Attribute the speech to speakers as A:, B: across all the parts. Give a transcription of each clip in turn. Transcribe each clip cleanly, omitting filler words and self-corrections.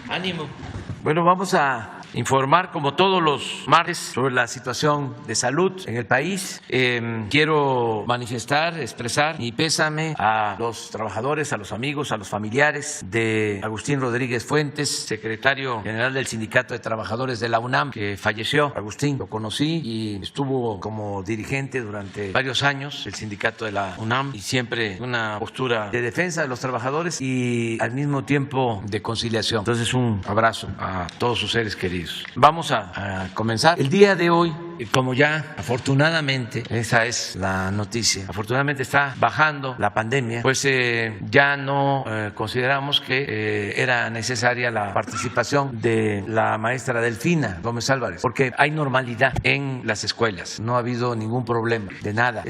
A: Ánimo. Bueno, vamos a informar como todos los martes sobre la situación de salud en el país. Quiero manifestar, expresar mi pésame a los trabajadores, a los amigos, a los familiares de Agustín Rodríguez Fuentes, secretario general del Sindicato de Trabajadores de la UNAM, que falleció. Agustín lo conocí y estuvo como dirigente durante varios años del sindicato de la UNAM y siempre una postura de defensa de los trabajadores y al mismo tiempo de conciliación. Entonces, un abrazo a todos sus seres queridos. Vamos a comenzar. El día de hoy, como ya afortunadamente, esa es la noticia, afortunadamente está bajando la pandemia, pues ya no consideramos que era necesaria la participación de la maestra Delfina Gómez Álvarez, porque hay normalidad en las escuelas, no ha habido ningún problema de nada.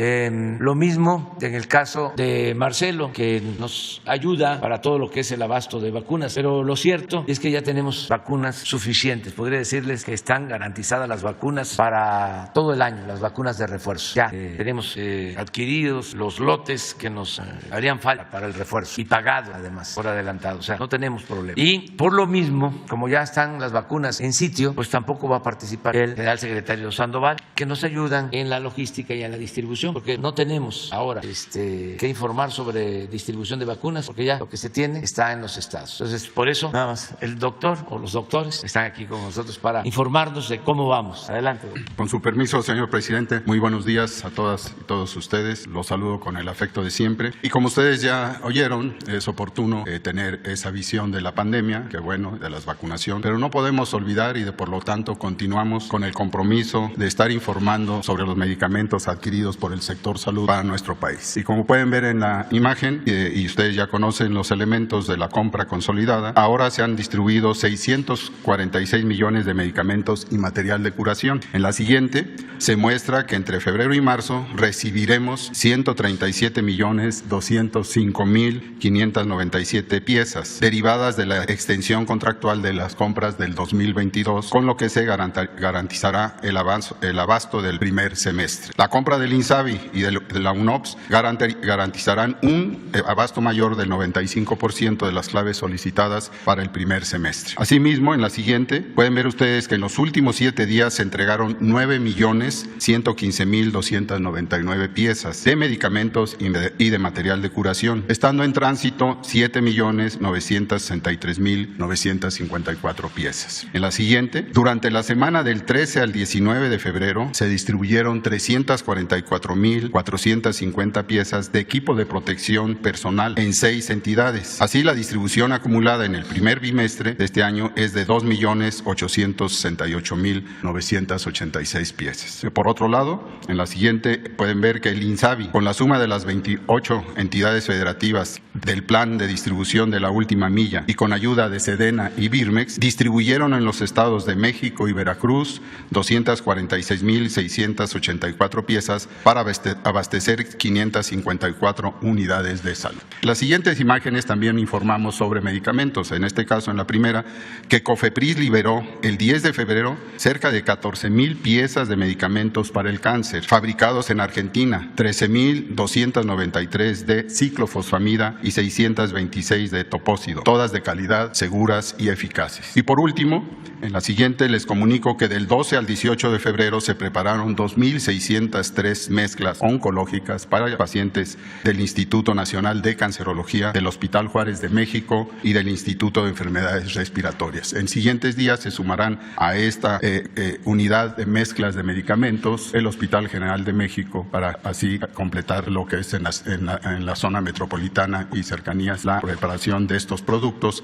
A: Lo mismo en el caso de Marcelo, que nos ayuda para todo lo que es el abasto de vacunas, pero lo cierto es que ya tenemos vacunas suficientes. Podría decirles que están garantizadas las vacunas para todo el año, las vacunas de refuerzo. Ya tenemos adquiridos los lotes que nos harían falta para el refuerzo y pagado además por adelantado, o sea, no tenemos problema. Y por lo mismo, como ya están las vacunas en sitio, pues tampoco va a participar el general secretario Sandoval, que nos ayudan en la logística y en la distribución, porque no tenemos ahora que informar sobre distribución de vacunas, porque ya lo que se tiene está en los estados. Entonces, por eso, nada más, el doctor o los doctores están aquí con nosotros para informarnos de cómo vamos. Adelante, doctor.
B: Con su permiso, señor presidente, muy buenos días a todas y todos ustedes. Los saludo con el afecto de siempre. Y como ustedes ya oyeron, es oportuno tener esa visión de la pandemia, que bueno, de la vacunación, pero no podemos olvidar y por lo tanto continuamos con el compromiso de estar informando sobre los medicamentos adquiridos por el sector salud para nuestro país. Y como pueden ver en la imagen, y ustedes ya conocen los elementos de la compra consolidada, ahora se han distribuido 646 millones de medicamentos y material de curación. En la siguiente se muestra que entre febrero y marzo recibiremos 137.205.597 piezas derivadas de la extensión contractual de las compras del 2022, con lo que se garantizará el abasto del primer semestre. La compra del INSABI y de la UNOPS garantizarán un abasto mayor del 95% de las claves solicitadas para el primer semestre. Asimismo, en la siguiente pueden ver ustedes que en los últimos 7 días se entregaron 9.115.299 piezas de medicamentos y de material de curación, estando en tránsito 7.963.954 piezas. En la siguiente, durante la semana del 13 al 19 de febrero se distribuyeron 344.450 piezas de equipo de protección personal en 6 entidades. Así, la distribución acumulada en el primer bimestre de este año es de 2.868.986 piezas. Por otro lado, en la siguiente pueden ver que el INSABI, con la suma de las 28 entidades federativas del plan de distribución de la última milla y con ayuda de Sedena y Birmex, distribuyeron en los estados de México y Veracruz 246.684 piezas para abastecer 554 unidades de salud. En las siguientes imágenes también informamos sobre medicamentos. En este caso, en la primera, que COFEPRIS liberó el 10 de febrero cerca de 14,000 piezas de medicamentos para el cáncer, fabricados en Argentina, 13,293 de ciclofosfamida y 626 de topósido, todas de calidad, seguras y eficaces. Y por último, en la siguiente les comunico que del 12 al 18 de febrero se prepararon 2.603 mezclas oncológicas para pacientes del Instituto Nacional de Cancerología, del Hospital Juárez de México y del Instituto de Enfermedades Respiratorias. En siguientes días se sumarán a esta unidad de mezclas de medicamentos el Hospital General de México, para así completar lo que es en la zona metropolitana y cercanías la preparación de estos productos,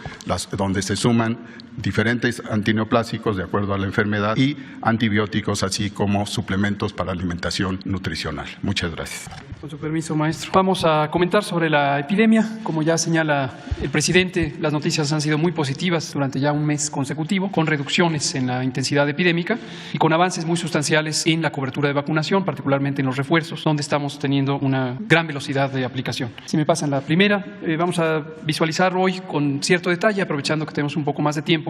B: donde se suman diferentes antineoplásicos de acuerdo a la enfermedad y antibióticos, así como suplementos para alimentación nutricional. Muchas gracias.
C: Con su permiso, maestro. Vamos a comentar sobre la epidemia. Como ya señala el presidente, las noticias han sido muy positivas durante ya un mes consecutivo, con reducciones en la intensidad epidémica y con avances muy sustanciales en la cobertura de vacunación, particularmente en los refuerzos, donde estamos teniendo una gran velocidad de aplicación. Si me pasan la primera, vamos a visualizar hoy con cierto detalle, aprovechando que tenemos un poco más de tiempo,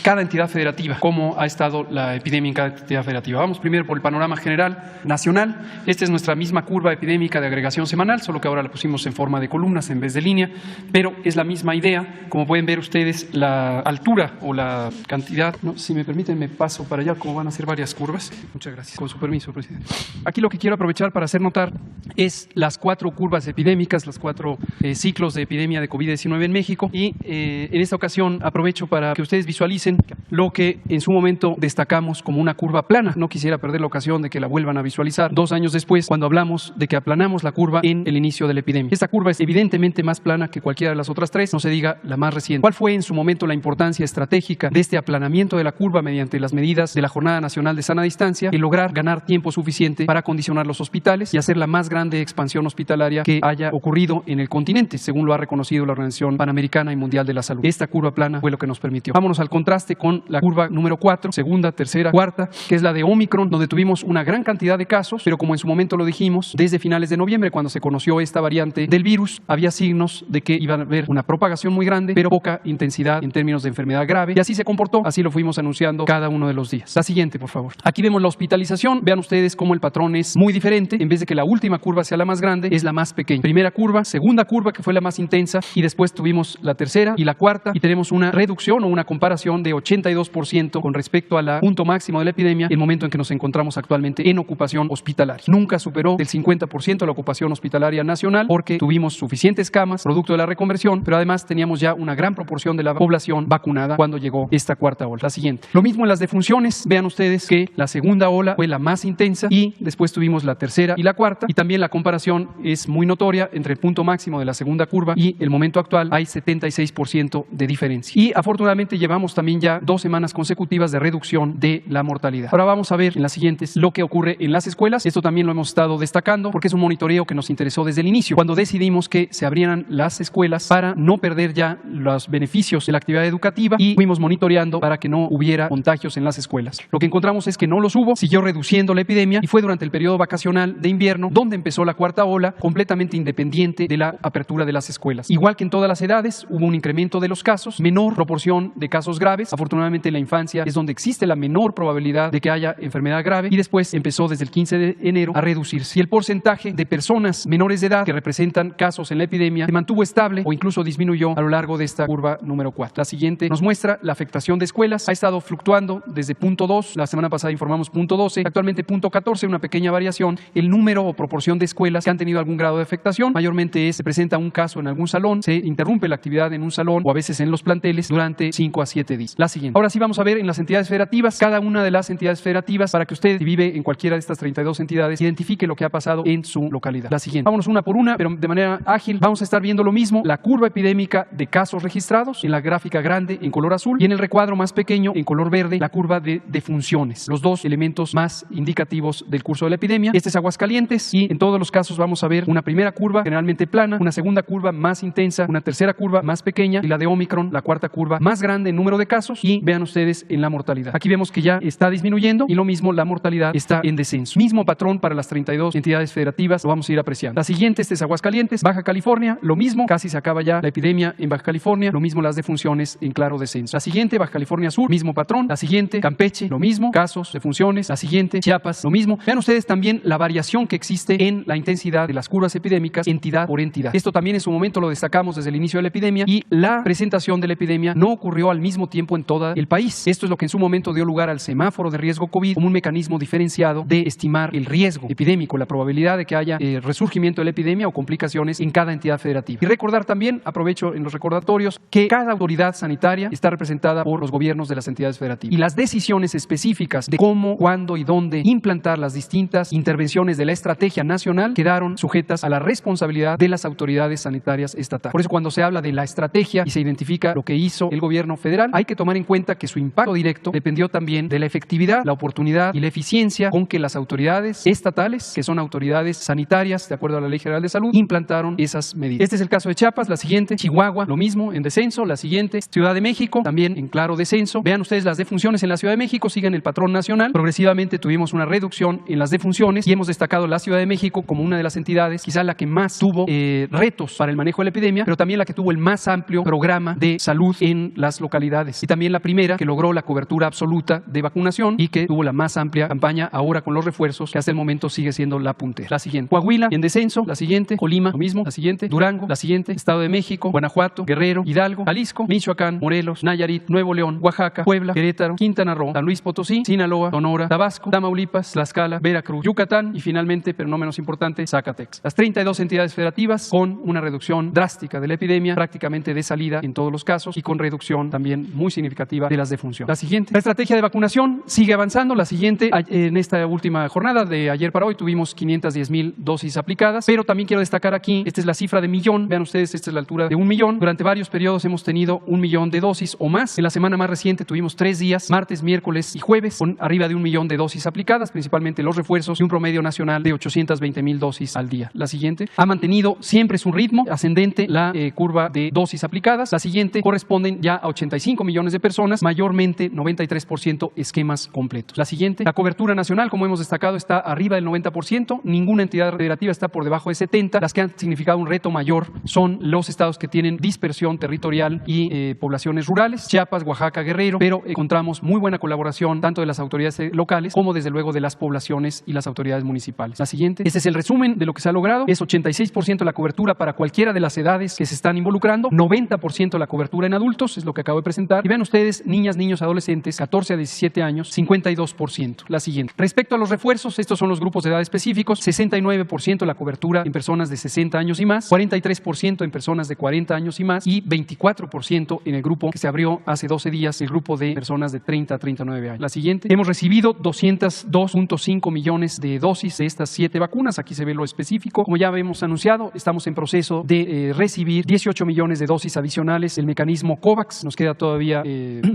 C: cada entidad federativa, cómo ha estado la epidemia en cada entidad federativa. Vamos primero por el panorama general nacional. Esta es nuestra misma curva epidémica de agregación semanal, solo que ahora la pusimos en forma de columnas en vez de línea, pero es la misma idea. Como pueden ver ustedes, la altura o la cantidad, ¿no? Si me permiten me paso para allá, como van a ser varias curvas. Muchas gracias. Con su permiso, presidente. Aquí lo que quiero aprovechar para hacer notar es las 4 curvas epidémicas, los 4 ciclos de epidemia de COVID-19 en México, y en esta ocasión aprovecho para que ustedes visualicen lo que en su momento destacamos como una curva plana. No quisiera perder la ocasión de que la vuelvan a visualizar 2 años después, cuando hablamos de que aplanamos la curva en el inicio de la epidemia. Esta curva es evidentemente más plana que cualquiera de las otras 3, no se diga la más reciente. ¿Cuál fue en su momento la importancia estratégica de este aplanamiento de la curva mediante las medidas de la Jornada Nacional de Sana Distancia y lograr ganar tiempo suficiente para acondicionar los hospitales y hacer la más grande expansión hospitalaria que haya ocurrido en el continente, según lo ha reconocido la Organización Panamericana y Mundial de la Salud? Esta curva plana fue lo que nos permitió. Vámonos al contraste con la curva número 4, segunda, tercera, cuarta, que es la de Omicron, donde tuvimos una gran cantidad de casos, pero como en su momento lo dijimos, desde finales de noviembre, cuando se conoció esta variante del virus, había signos de que iba a haber una propagación muy grande, pero poca intensidad en términos de enfermedad grave, y así se comportó, así lo fuimos anunciando cada uno de los días. La siguiente, por favor. Aquí vemos la hospitalización. Vean ustedes cómo el patrón es muy diferente. En vez de que la última curva sea la más grande, es la más pequeña. Primera curva, segunda curva, que fue la más intensa, y después tuvimos la tercera y la cuarta, y tenemos una reducción o una comparación de 82% con respecto al punto máximo de la epidemia, el momento en que nos encontramos actualmente en ocupación hospitalaria. Nunca superó el 50% la ocupación hospitalaria nacional, porque tuvimos suficientes camas, producto de la reconversión, pero además teníamos ya una gran proporción de la población vacunada cuando llegó esta cuarta ola. La siguiente. Lo mismo en las defunciones. Vean ustedes que la segunda ola fue la más intensa y después tuvimos la tercera y la cuarta, y también la comparación es muy notoria entre el punto máximo de la segunda curva y el momento actual. Hay 76% de diferencia. Y afortunadamente llevamos también ya 2 semanas consecutivas de reducción de la mortalidad. Ahora vamos a ver en las siguientes lo que ocurre en las escuelas. Esto también lo hemos estado destacando porque es un monitoreo que nos interesó desde el inicio, cuando decidimos que se abrieran las escuelas para no perder ya los beneficios de la actividad educativa, y fuimos monitoreando para que no hubiera contagios en las escuelas. Lo que encontramos es que no los hubo, siguió reduciendo la epidemia, y fue durante el periodo vacacional de invierno donde empezó la cuarta ola, completamente independiente de la apertura de las escuelas. Igual que en todas las edades, hubo un incremento de los casos, menor proporción de casos graves. Afortunadamente en la infancia es donde existe la menor probabilidad de que haya enfermedad grave, y después empezó desde el 15 de enero a reducirse. Y el porcentaje de personas menores de edad que representan casos en la epidemia se mantuvo estable o incluso disminuyó a lo largo de esta curva número 4. La siguiente nos muestra la afectación de escuelas. Ha estado fluctuando desde punto 2, la semana pasada informamos punto 12, actualmente punto 14, una pequeña variación. El número o proporción de escuelas que han tenido algún grado de afectación mayormente se presenta un caso en algún salón, se interrumpe la actividad en un salón o a veces en los planteles durante 5 a 7 días. La siguiente. Ahora sí vamos a ver en las entidades federativas, cada una de las entidades federativas, para que usted, si vive en cualquiera de estas 32 entidades, identifique lo que ha pasado en su localidad. La siguiente. Vámonos una por una, pero de manera ágil. Vamos a estar viendo lo mismo, la curva epidémica de casos registrados en la gráfica grande en color azul, y en el recuadro más pequeño en color verde la curva de defunciones, los dos elementos más indicativos del curso de la epidemia. Este es Aguascalientes, y en todos los casos vamos a ver una primera curva generalmente plana, una segunda curva más intensa, una tercera curva más pequeña, y la de Omicron, la cuarta curva más grande en número de casos, y vean ustedes en la mortalidad. Aquí vemos que ya está disminuyendo, y lo mismo la mortalidad está en descenso. Mismo patrón para las 32 entidades federativas, lo vamos a ir apreciando. La siguiente, este es Aguascalientes. Baja California, lo mismo, casi se acaba ya la epidemia en Baja California, lo mismo las defunciones en claro descenso. La siguiente, Baja California Sur, mismo patrón. La siguiente, Campeche, lo mismo, casos, defunciones. La siguiente, Chiapas, lo mismo. Vean ustedes también la variación que existe en la intensidad de las curvas epidémicas entidad por entidad. Esto también en su momento lo destacamos desde el inicio de la epidemia, y la presentación de la epidemia no ocurrió al mismo tiempo en todo el país. Esto es lo que en su momento dio lugar al semáforo de riesgo COVID como un mecanismo diferenciado de estimar el riesgo epidémico, la probabilidad de que haya resurgimiento de la epidemia o complicaciones en cada entidad federativa. Y recordar también, aprovecho en los recordatorios, que cada autoridad sanitaria está representada por los gobiernos de las entidades federativas, y las decisiones específicas de cómo, cuándo y dónde implantar las distintas intervenciones de la estrategia nacional quedaron sujetas a la responsabilidad de las autoridades sanitarias estatales. Por eso, cuando se habla de la estrategia y se identifica lo que hizo el gobierno federal, hay que tomar en cuenta que su impacto directo dependió también de la efectividad, la oportunidad y la eficiencia con que las autoridades estatales, que son autoridades sanitarias de acuerdo a la Ley General de Salud, implantaron esas medidas. Este es el caso de Chiapas. La siguiente, Chihuahua, lo mismo, en descenso. La siguiente, Ciudad de México, también en claro descenso. Vean ustedes las defunciones en la Ciudad de México, siguen el patrón nacional. Progresivamente tuvimos una reducción en las defunciones, y hemos destacado la Ciudad de México como una de las entidades, quizá la que más tuvo retos para el manejo de la epidemia, pero también la que tuvo el más amplio programa de salud en las localidades, y también la primera que logró la cobertura absoluta de vacunación y que tuvo la más amplia campaña ahora con los refuerzos, que hasta el momento sigue siendo la puntera. La siguiente. Coahuila en descenso, la siguiente. Colima, lo mismo, la siguiente. Durango, la siguiente. Estado de México, Guanajuato, Guerrero, Hidalgo, Jalisco, Michoacán, Morelos, Nayarit, Nuevo León, Oaxaca, Puebla, Querétaro, Quintana Roo, San Luis Potosí, Sinaloa, Sonora, Tabasco, Tamaulipas, Tlaxcala, Veracruz, Yucatán y finalmente, pero no menos importante, Zacatecas. Las 32 entidades federativas con una reducción drástica de la epidemia, prácticamente de salida en todos los casos y con reducción también muy significativa de las defunciones. La siguiente. La estrategia de vacunación sigue avanzando. La siguiente, en esta última jornada de ayer para hoy tuvimos 510,000 dosis aplicadas, pero también quiero destacar aquí, esta es la cifra de millón. Vean ustedes, esta es la altura de 1 millón. Durante varios periodos hemos tenido 1 millón de dosis o más. En la semana más reciente tuvimos 3 días, martes, miércoles y jueves, con arriba de 1 millón de dosis aplicadas, principalmente los refuerzos y un promedio nacional de 820,000 dosis al día. La siguiente. Ha mantenido siempre su ritmo ascendente la curva de dosis aplicadas. La siguiente corresponden ya a 85 millones de personas, mayormente 93% esquemas completos. La siguiente. La cobertura nacional, como hemos destacado, está arriba del 90%. Ninguna entidad federativa está por debajo de 70%. Las que han significado un reto mayor son los estados que tienen dispersión territorial y poblaciones rurales, Chiapas, Oaxaca, Guerrero, pero encontramos muy buena colaboración tanto de las autoridades locales como desde luego de las poblaciones y las autoridades municipales. La siguiente. Este es el resumen de lo que se ha logrado. Es 86% la cobertura para cualquiera de las edades que se están involucrando, 90% la cobertura en adultos, es lo que acabo de presentar. Y vean ustedes, niñas, niños, adolescentes, 14 a 17 años, 52%. La siguiente. Respecto a los refuerzos, estos son los grupos de edad específicos, 69% la cobertura en personas de 60 años y más, 43% en personas de 40 años y más y 24% en el grupo que se abrió hace 12 días, el grupo de personas de 30 a 39 años. La siguiente. Hemos recibido 202.5 millones de dosis de estas 7 vacunas. Aquí se ve lo específico. Como ya habíamos anunciado, estamos en proceso de recibir 18 millones de dosis adicionales del mecanismo COVAX. Nos queda todavía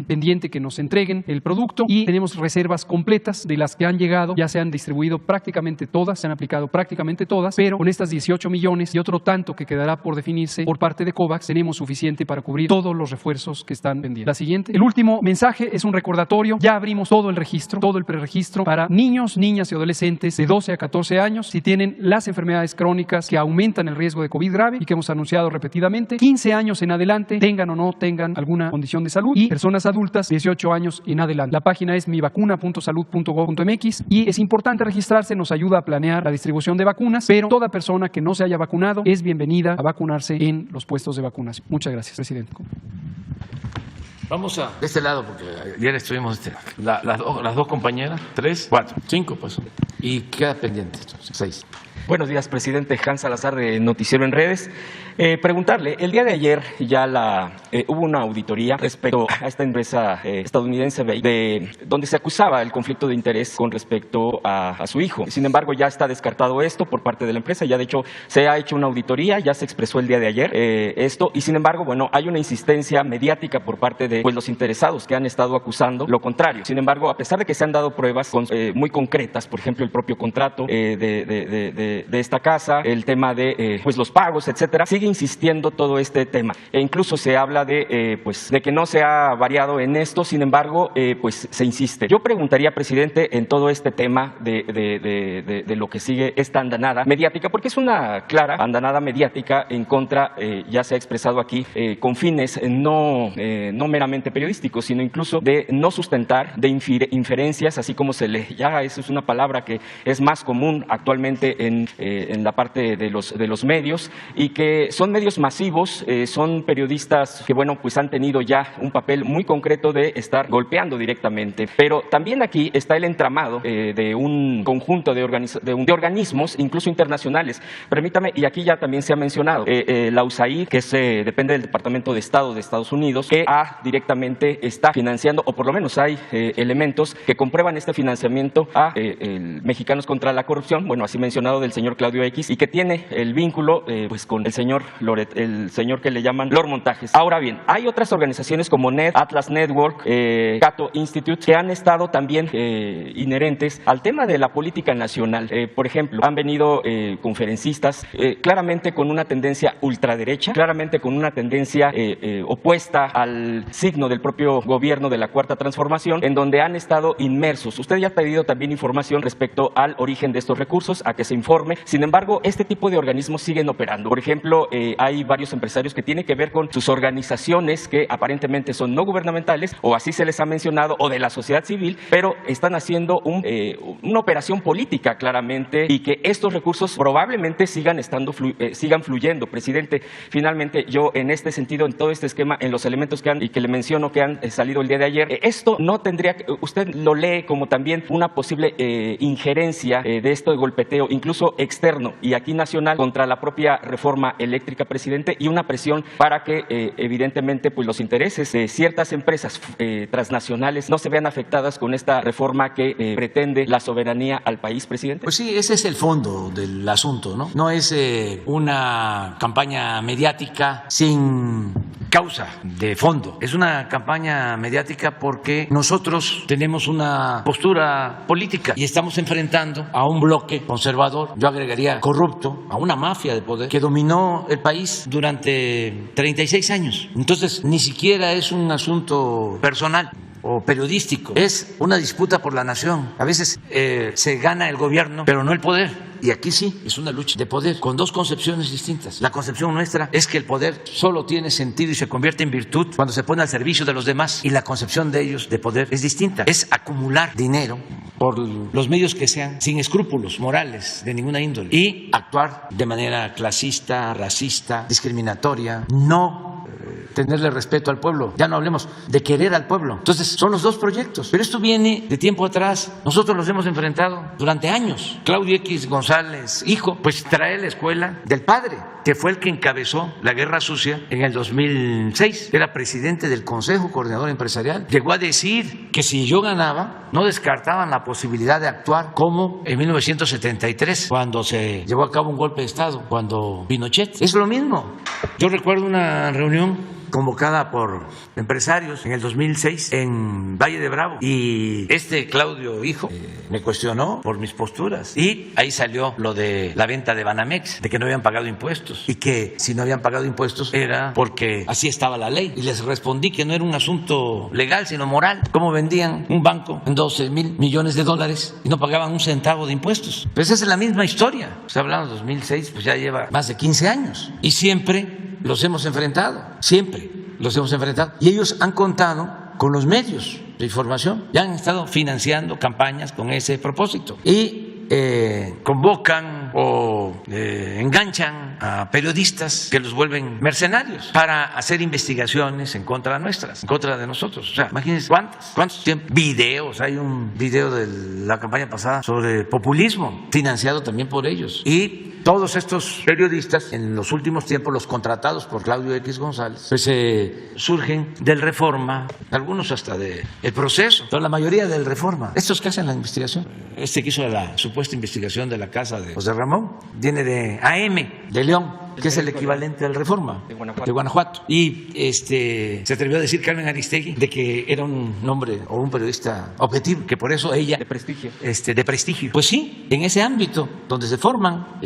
C: pendiente que nos entreguen el producto y tenemos reservas completas de las que han llegado. Ya se han distribuido prácticamente todas, se han aplicado prácticamente todas, pero con estas 18 millones y otro tanto que quedará por definirse por parte de COVAX, tenemos suficiente para cubrir todos los refuerzos que están pendientes. La siguiente. El último mensaje es un recordatorio. Ya abrimos todo el registro, todo el preregistro para niños, niñas y adolescentes de 12 a 14 años si tienen las enfermedades crónicas que aumentan el riesgo de COVID grave y que hemos anunciado repetidamente, 15 años en adelante, tengan o no tengan alguna condición de salud, y personas adultas 18 años en adelante. La página es mivacuna.salud.gov.mx y es importante registrarse, nos ayuda a planear la distribución de vacunas, pero toda persona que no se haya vacunado es bienvenida a vacunarse en los puestos de vacunación. Muchas gracias, presidente.
A: Vamos a de este lado, porque ayer estuvimos las dos compañeras, 3, 4, 5, pues, y queda pendiente, 6.
D: Buenos días, presidente. Hans Salazar, de Noticiero en Redes. Preguntarle, el día de ayer ya hubo una auditoría respecto a esta empresa estadounidense donde se acusaba el conflicto de interés con respecto a su hijo. Sin embargo, ya está descartado esto por parte de la empresa. Ya de hecho se ha hecho una auditoría, ya se expresó el día de ayer esto, y sin embargo, bueno, hay una insistencia mediática por parte de los interesados que han estado acusando lo contrario. Sin embargo, a pesar de que se han dado pruebas muy concretas, por ejemplo, el propio contrato de esta casa, el tema de los pagos, etcétera, sigue insistiendo todo este tema. E incluso se habla de que no se ha variado en esto, sin embargo, se insiste. Yo preguntaría, presidente, en todo este tema de lo que sigue esta andanada mediática, porque es una clara andanada mediática en contra, ya se ha expresado aquí, con fines no meramente periodísticos, sino incluso de no sustentar, de inferencias, así como ya eso es una palabra que es más común actualmente en la parte de los medios, y que son medios masivos, son periodistas que, bueno, pues han tenido ya un papel muy concreto de estar golpeando directamente. Pero también aquí está el entramado de un conjunto de organismos, incluso internacionales. Permítame, y aquí ya también se ha mencionado, la USAID, que depende del Departamento de Estado de Estados Unidos, que directamente está financiando, o por lo menos hay elementos que comprueban este financiamiento a Mexicanos contra la Corrupción, bueno, así mencionado, del señor Claudio X, y que tiene el vínculo con el señor el señor que le llaman Lord Montajes. Ahora bien, hay otras organizaciones como NED, Atlas Network, Cato Institute, que han estado también inherentes al tema de la política nacional. Por ejemplo, han venido conferencistas claramente con una tendencia ultraderecha, claramente con una tendencia opuesta al signo del propio gobierno de la Cuarta Transformación, en donde han estado inmersos. Usted ya ha pedido también información respecto al origen de estos recursos, a que se informe informe. Sin embargo, este tipo de organismos siguen operando. Por ejemplo, hay varios empresarios que tienen que ver con sus organizaciones que aparentemente son no gubernamentales, o así se les ha mencionado, o de la sociedad civil, pero están haciendo una operación política claramente, y que estos recursos probablemente sigan fluyendo. Presidente, finalmente yo en este sentido, en todo este esquema, en los elementos que le menciono que han salido el día de ayer, esto no tendría, usted lo lee como también una posible injerencia de esto de golpeteo, incluso externo y aquí nacional, contra la propia reforma eléctrica, presidente, y una presión para que evidentemente pues los intereses de ciertas empresas transnacionales no se vean afectadas con esta reforma que pretende la soberanía al país, presidente.
A: Pues sí, ese es el fondo del asunto, ¿no? No es una campaña mediática sin causa de fondo. Es una campaña mediática porque nosotros tenemos una postura política y estamos enfrentando a un bloque conservador, yo agregaría corrupto, a una mafia de poder que dominó el país durante 36 años. Entonces, ni siquiera es un asunto personal o periodístico, es una disputa por la nación. A veces se gana el gobierno, pero no el poder. Y aquí sí, es una lucha de poder con dos concepciones distintas. La concepción nuestra es que el poder solo tiene sentido y se convierte en virtud cuando se pone al servicio de los demás, y la concepción de ellos de poder es distinta. Es acumular dinero por los medios que sean, sin escrúpulos morales de ninguna índole, y actuar de manera clasista, racista, discriminatoria, no tenerle respeto al pueblo. Ya no hablemos de querer al pueblo. Entonces, son los dos proyectos. Pero esto viene de tiempo atrás. Nosotros los hemos enfrentado durante años. Claudio X González, hijo, pues trae la escuela del padre, que fue el que encabezó la guerra sucia en el 2006. Era presidente del Consejo Coordinador Empresarial. Llegó a decir que si yo ganaba, no descartaban la posibilidad de actuar como en 1973, cuando se llevó a cabo un golpe de Estado, cuando Pinochet. Es lo mismo. Yo recuerdo una reunión convocada por empresarios en el 2006 en Valle de Bravo, y Claudio hijo me cuestionó por mis posturas, y ahí salió lo de la venta de Banamex, de que no habían pagado impuestos, y que si no habían pagado impuestos era porque así estaba la ley, y les respondí que no era un asunto legal sino moral. ¿Cómo vendían un banco en 12,000 millones de dólares y no pagaban un centavo de impuestos? Pues esa es la misma historia. Se hablando de 2006, pues ya lleva más de 15 años, y siempre los hemos enfrentado, siempre los hemos enfrentado, y ellos han contado con los medios de información, ya han estado financiando campañas con ese propósito, y convocan o enganchan a periodistas que los vuelven mercenarios para hacer investigaciones en contra nuestras, en contra de nosotros. O sea, imagínense cuántos videos. Hay un video de la campaña pasada sobre populismo, financiado también por ellos. Y todos estos periodistas, en los últimos tiempos, los contratados por Claudio X González, pues surgen del Reforma, algunos hasta del Proceso, pero la mayoría del Reforma. Estos que hacen la investigación, que hizo la supuesta investigación de la casa de José Ramón, viene de AM, de León, que es el equivalente al Reforma de Guanajuato. Y se atrevió a decir Carmen Aristegui de que era un hombre o un periodista objetivo, que por eso ella...
D: De prestigio.
A: De prestigio. Pues sí, en ese ámbito donde se forman,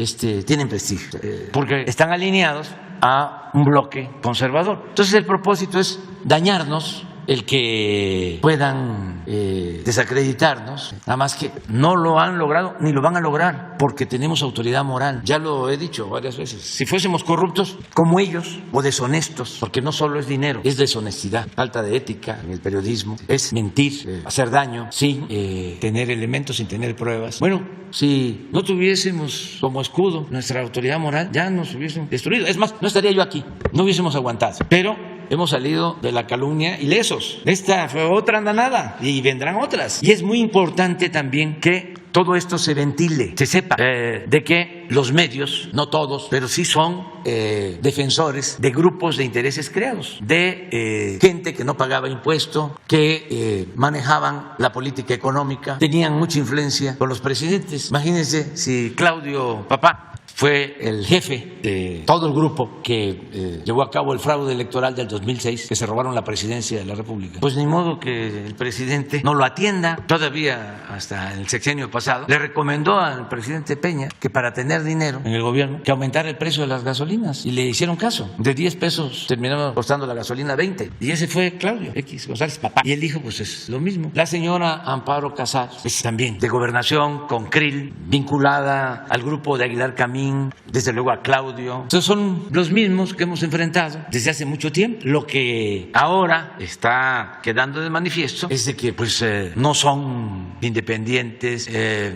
A: tienen prestigio, porque están alineados a un bloque conservador. Entonces el propósito es dañarnos, el que puedan desacreditarnos, nada más que no lo han logrado ni lo van a lograr, porque tenemos autoridad moral. Ya lo he dicho varias veces. Si fuésemos corruptos como ellos, o deshonestos, porque no solo es dinero, es deshonestidad, falta de ética en el periodismo, es mentir, hacer daño sin tener elementos, sin tener pruebas. Bueno, si no tuviésemos como escudo nuestra autoridad moral, ya nos hubiesen destruido. Es más, no estaría yo aquí, no hubiésemos aguantado. Pero hemos salido de la calumnia ilesos. Esta fue otra andanada y vendrán otras. Y es muy importante también que todo esto se ventile, se sepa de que los medios, no todos, pero sí son defensores de grupos de intereses creados, de gente que no pagaba impuesto, que manejaban la política económica, tenían mucha influencia con los presidentes. Imagínense si Claudio, papá, fue el jefe de todo el grupo que llevó a cabo el fraude electoral del 2006, que se robaron la presidencia de la República. Pues ni modo que el presidente no lo atienda. Todavía hasta el sexenio pasado le recomendó al presidente Peña que para tener dinero en el gobierno que aumentara el precio de las gasolinas, y le hicieron caso. De 10 pesos terminaba costando la gasolina 20, y ese fue Claudio X González, papá. Y él dijo, pues es lo mismo. La señora Amparo Casar, pues también de Gobernación, con Krill, vinculada al grupo de Aguilar Camín, desde luego a Claudio. Entonces son los mismos que hemos enfrentado desde hace mucho tiempo. Lo que ahora está quedando de manifiesto es de que pues no son independientes,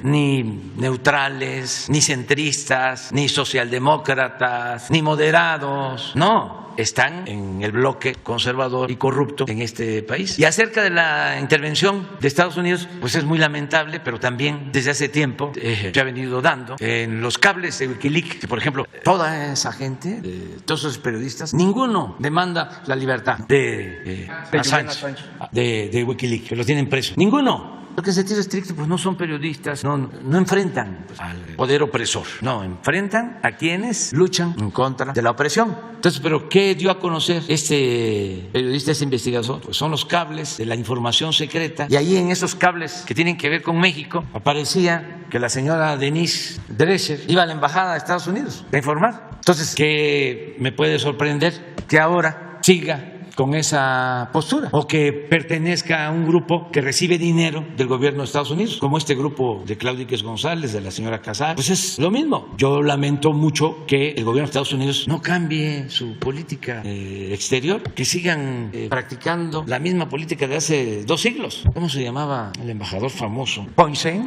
A: ni neutrales, ni centristas, ni socialdemócratas, ni moderados. No, están en el bloque conservador y corrupto en este país. Y acerca de la intervención de Estados Unidos, pues es muy lamentable, pero también desde hace tiempo se ha venido dando en los cables de Wikileaks, que, por ejemplo, toda esa gente, todos esos periodistas, ninguno demanda la libertad de Assange, de Wikileaks, que los tienen presos. Ninguno. Porque en sentido estricto pues no son periodistas, no enfrentan pues, al poder opresor, no, enfrentan a quienes luchan en contra de la opresión. Entonces, ¿pero qué dio a conocer este periodista, este investigador? Pues son los cables de la información secreta, y ahí en esos cables que tienen que ver con México aparecía que la señora Denise Drescher iba a la embajada de Estados Unidos a informar. Entonces, ¿qué me puede sorprender? Que ahora siga con esa postura, o que pertenezca a un grupo que recibe dinero del gobierno de Estados Unidos, como este grupo de Claudio X González, de la señora Casar. Pues es lo mismo. Yo lamento mucho que el gobierno de Estados Unidos no cambie su política exterior, que sigan practicando la misma política de hace 2 siglos. ¿Cómo se llamaba el embajador famoso? Poinsett.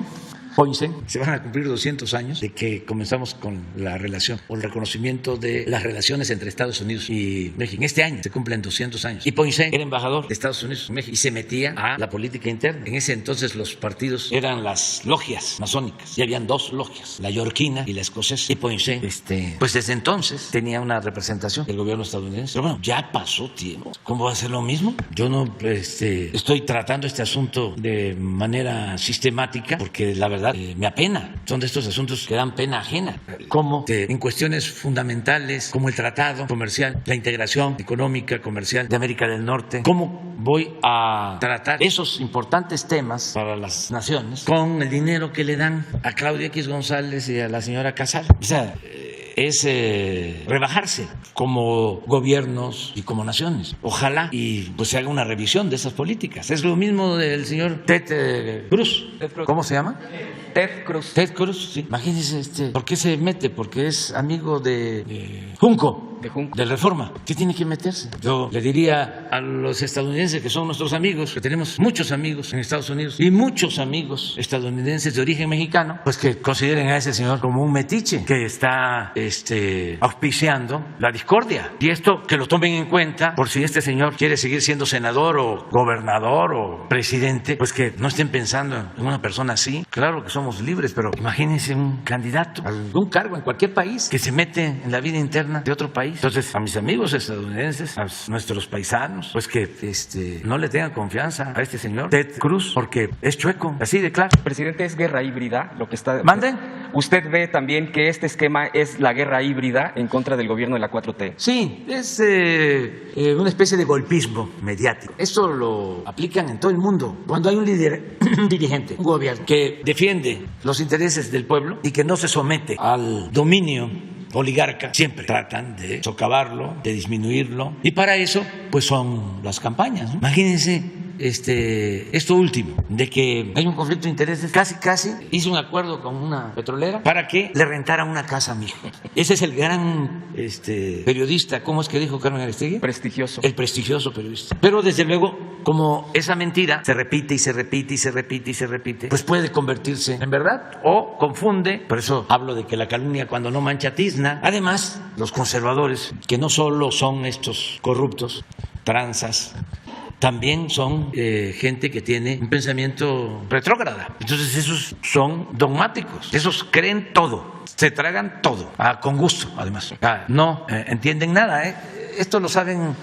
A: Se van a cumplir 200 años de que comenzamos con la relación o el reconocimiento de las relaciones entre Estados Unidos y México. Este año se cumplen 200 años. Y Poinsett era embajador de Estados Unidos en México y se metía a la política interna. En ese entonces los partidos eran las logias masónicas, y habían 2 logias, la yorquina y la escocesa. Y Poinsett, pues desde entonces tenía una representación del gobierno estadounidense. Pero bueno, ya pasó tiempo. ¿Cómo va a ser lo mismo? Yo no estoy tratando este asunto de manera sistemática porque la verdad me apena. Son de estos asuntos que dan pena ajena, como en cuestiones fundamentales como el tratado comercial, la integración económica comercial de América del Norte. ¿Cómo voy a tratar esos importantes temas para las naciones con el dinero que le dan a Claudio X González y a la señora Casar? O sea, es rebajarse como gobiernos y como naciones. Ojalá y pues se haga una revisión de esas políticas. Es lo mismo del señor Ted Cruz. ¿Cómo se llama?
D: Ted Cruz.
A: Ted Cruz, sí. Imagínense, ¿por qué se mete? Porque es amigo de Junco. De Reforma. ¿Qué tiene que meterse? Yo le diría a los estadounidenses que son nuestros amigos, que tenemos muchos amigos en Estados Unidos y muchos amigos estadounidenses de origen mexicano, pues que consideren a ese señor como un metiche que está auspiciando la discordia. Y esto que lo tomen en cuenta por si este señor quiere seguir siendo senador o gobernador o presidente, pues que no estén pensando en una persona así. Claro que somos libres, pero imagínense un candidato a algún cargo en cualquier país que se mete en la vida interna de otro país. Entonces, a mis amigos estadounidenses, a nuestros paisanos, pues que no le tengan confianza a este señor Ted Cruz, porque es chueco, así de claro.
D: Presidente, ¿es guerra híbrida lo que está?
A: ¿Manden?
D: ¿Usted ve también que este esquema es la guerra híbrida en contra del gobierno de la 4T?
A: Sí, es una especie de golpismo mediático. Esto lo aplican en todo el mundo. Cuando hay un líder, un dirigente, un gobierno que defiende los intereses del pueblo y que no se somete al dominio oligarca, siempre tratan de socavarlo, de disminuirlo, y para eso pues son las campañas, ¿no? Imagínense esto último, de que hay un conflicto de intereses, casi hizo un acuerdo con una petrolera para que le rentara una casa a mi hijo. Ese es el gran periodista, ¿cómo es que dijo Carmen Aristegui?
D: Prestigioso.
A: El prestigioso periodista. Pero desde luego, como esa mentira se repite y se repite y se repite y se repite, pues puede convertirse en verdad o confunde. Por eso hablo de que la calumnia cuando no mancha tizna. Además, los conservadores, que no solo son estos corruptos, tranzas, también son gente que tiene un pensamiento retrógrada. Entonces esos son dogmáticos, esos creen todo, se tragan todo, con gusto además. No entienden nada. Esto lo saben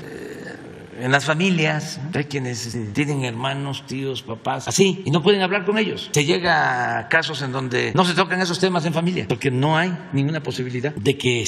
A: en las familias, ¿no? Hay quienes tienen hermanos, tíos, papás, así, y no pueden hablar con ellos. Se llega a casos en donde no se tocan esos temas en familia, porque no hay ninguna posibilidad de que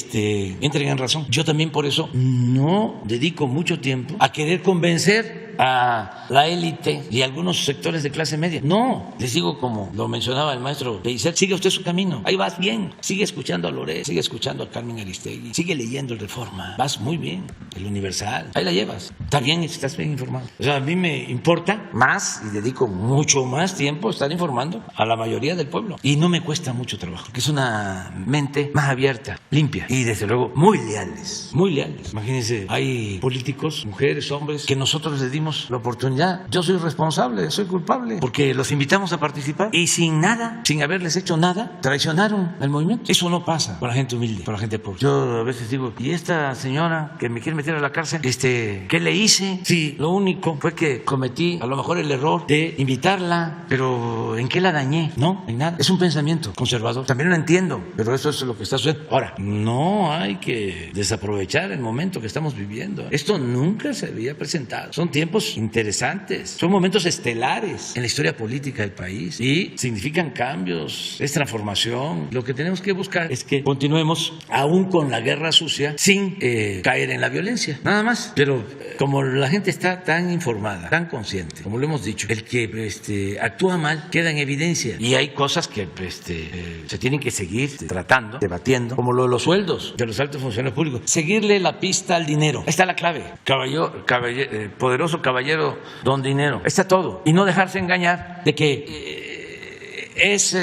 A: entren en razón. Yo también por eso no dedico mucho tiempo a querer convencer a la élite y a algunos sectores de clase media. No, les digo como lo mencionaba el maestro Pellicer, sigue usted su camino, ahí vas bien, sigue escuchando a Loret, sigue escuchando a Carmen Aristegui, sigue leyendo el Reforma, vas muy bien, el Universal, ahí la llevas, está bien, estás bien informado. O sea, a mí me importa más y dedico mucho más tiempo a estar informando a la mayoría del pueblo y no me cuesta mucho trabajo, porque es una mente más abierta, limpia y desde luego muy leales, muy leales. Imagínense, hay políticos, mujeres, hombres, que nosotros les dimos la oportunidad. Yo soy responsable, soy culpable, porque los invitamos a participar y sin nada, sin haberles hecho nada, traicionaron el movimiento. Eso no pasa con la gente humilde, con la gente pobre. Yo a veces digo, ¿y esta señora que me quiere meter a la cárcel, qué le hice? Sí, lo único fue que cometí a lo mejor el error de invitarla, pero ¿en qué la dañé? No, en nada. Es un pensamiento conservador. También lo entiendo, pero eso es lo que está sucediendo. Ahora, no hay que desaprovechar el momento que estamos viviendo. Esto nunca se había presentado. Son tiempos interesantes, son momentos estelares en la historia política del país y significan cambios, es transformación. Lo que tenemos que buscar es que continuemos aún con la guerra sucia sin caer en la violencia, nada más. Pero como la gente está tan informada, tan consciente, como lo hemos dicho, el que actúa mal queda en evidencia y hay cosas que se tienen que seguir tratando, debatiendo, como lo de los sueldos de los altos funcionarios públicos. Seguirle la pista al dinero, ahí está la clave. Poderoso caballero don dinero, está todo, y no dejarse engañar de que es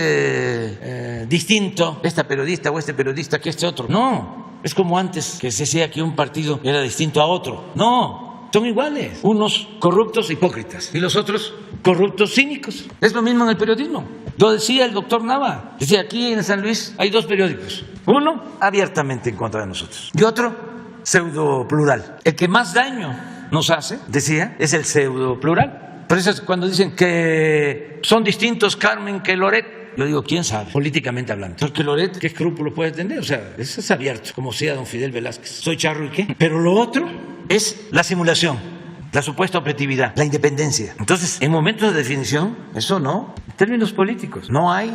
A: distinto esta periodista o este periodista que este otro. No, es como antes que se decía que un partido era distinto a otro. No, son iguales, unos corruptos hipócritas y los otros corruptos cínicos. Es lo mismo en el periodismo. Lo decía el doctor Nava, decía, aquí en San Luis hay dos periódicos, uno abiertamente en contra de nosotros y otro pseudo plural. El que más daño nos hace, decía, es el pseudo plural. Por eso es cuando dicen que son distintos Carmen que Loret. Yo digo, ¿quién sabe? Políticamente hablando. Porque Loret, ¿qué escrúpulos puede tener? O sea, eso es abierto, como sea don Fidel Velázquez. Soy charro y qué. Pero lo otro es la simulación, la supuesta objetividad, la independencia. Entonces, en momentos de definición, eso no. En términos políticos, no hay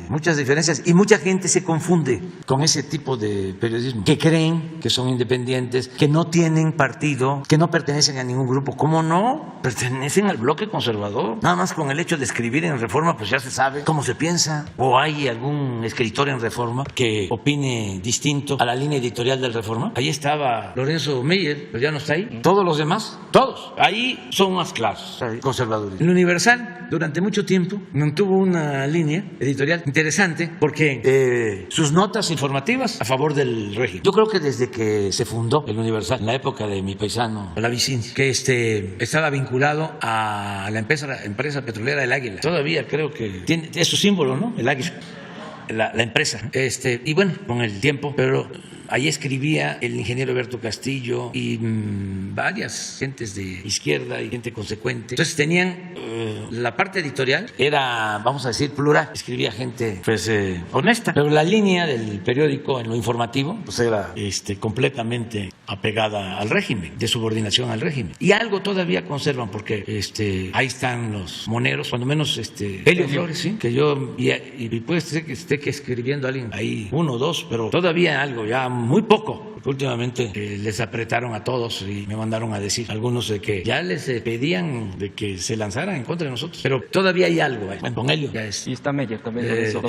A: muchas diferencias y mucha gente se confunde con ese tipo de periodismo, que creen que son independientes, que no tienen partido, que no pertenecen a ningún grupo. ¿Cómo no? Pertenecen al bloque conservador. Nada más con el hecho de escribir en Reforma, pues ya se sabe cómo se piensa. O hay algún escritor en Reforma que opine distinto a la línea editorial del Reforma. Ahí estaba Lorenzo Meyer, pero ya no está ahí. Todos los demás, todos, ahí son más claros, conservadores. El Universal, durante mucho tiempo, mantuvo una línea editorial interesante porque sus notas informativas a favor del régimen. Yo creo que desde que se fundó el Universal, en la época de mi paisano Lavicini, que estaba vinculado a la empresa petrolera del Águila. Todavía creo que es su símbolo, ¿no? El Águila. La empresa. Y bueno, con el tiempo, pero ahí escribía el ingeniero Alberto Castillo y varias gentes de izquierda y gente consecuente. Entonces tenían la parte editorial era, vamos a decir, plural. Escribía gente pues honesta, pero la línea del periódico en lo informativo pues era completamente apegada al régimen, de subordinación al régimen. Y algo todavía conservan porque ahí están los moneros, cuando menos Helio Flores, ¿sí? Que yo y puede ser que esté escribiendo alguien ahí, uno o dos, pero todavía algo, ya muy poco. Últimamente les apretaron a todos y me mandaron a decir algunos de que ya les pedían de que se lanzaran en contra de nosotros, pero todavía hay algo. Bueno, con Helio ya es.
D: Y está Meyer también, Lorenzo,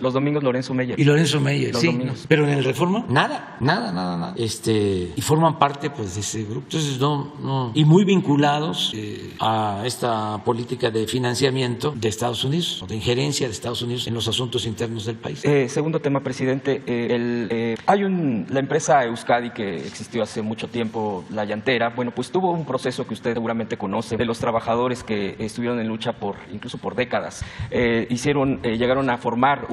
D: los domingos Lorenzo Meyer.
A: Y Lorenzo Meyer,
D: los
A: sí.
D: Domingos.
A: Pero en el Reforma, nada. Y forman parte pues de ese grupo. Entonces, no. Y muy vinculados a esta política de financiamiento de Estados Unidos, o de injerencia de Estados Unidos en los asuntos internos del país.
D: Segundo tema, presidente. Hay la empresa Euskadi que existió hace mucho tiempo, La Llantera. Bueno, pues tuvo un proceso que usted seguramente conoce, de los trabajadores que estuvieron en lucha incluso por décadas. Llegaron a formar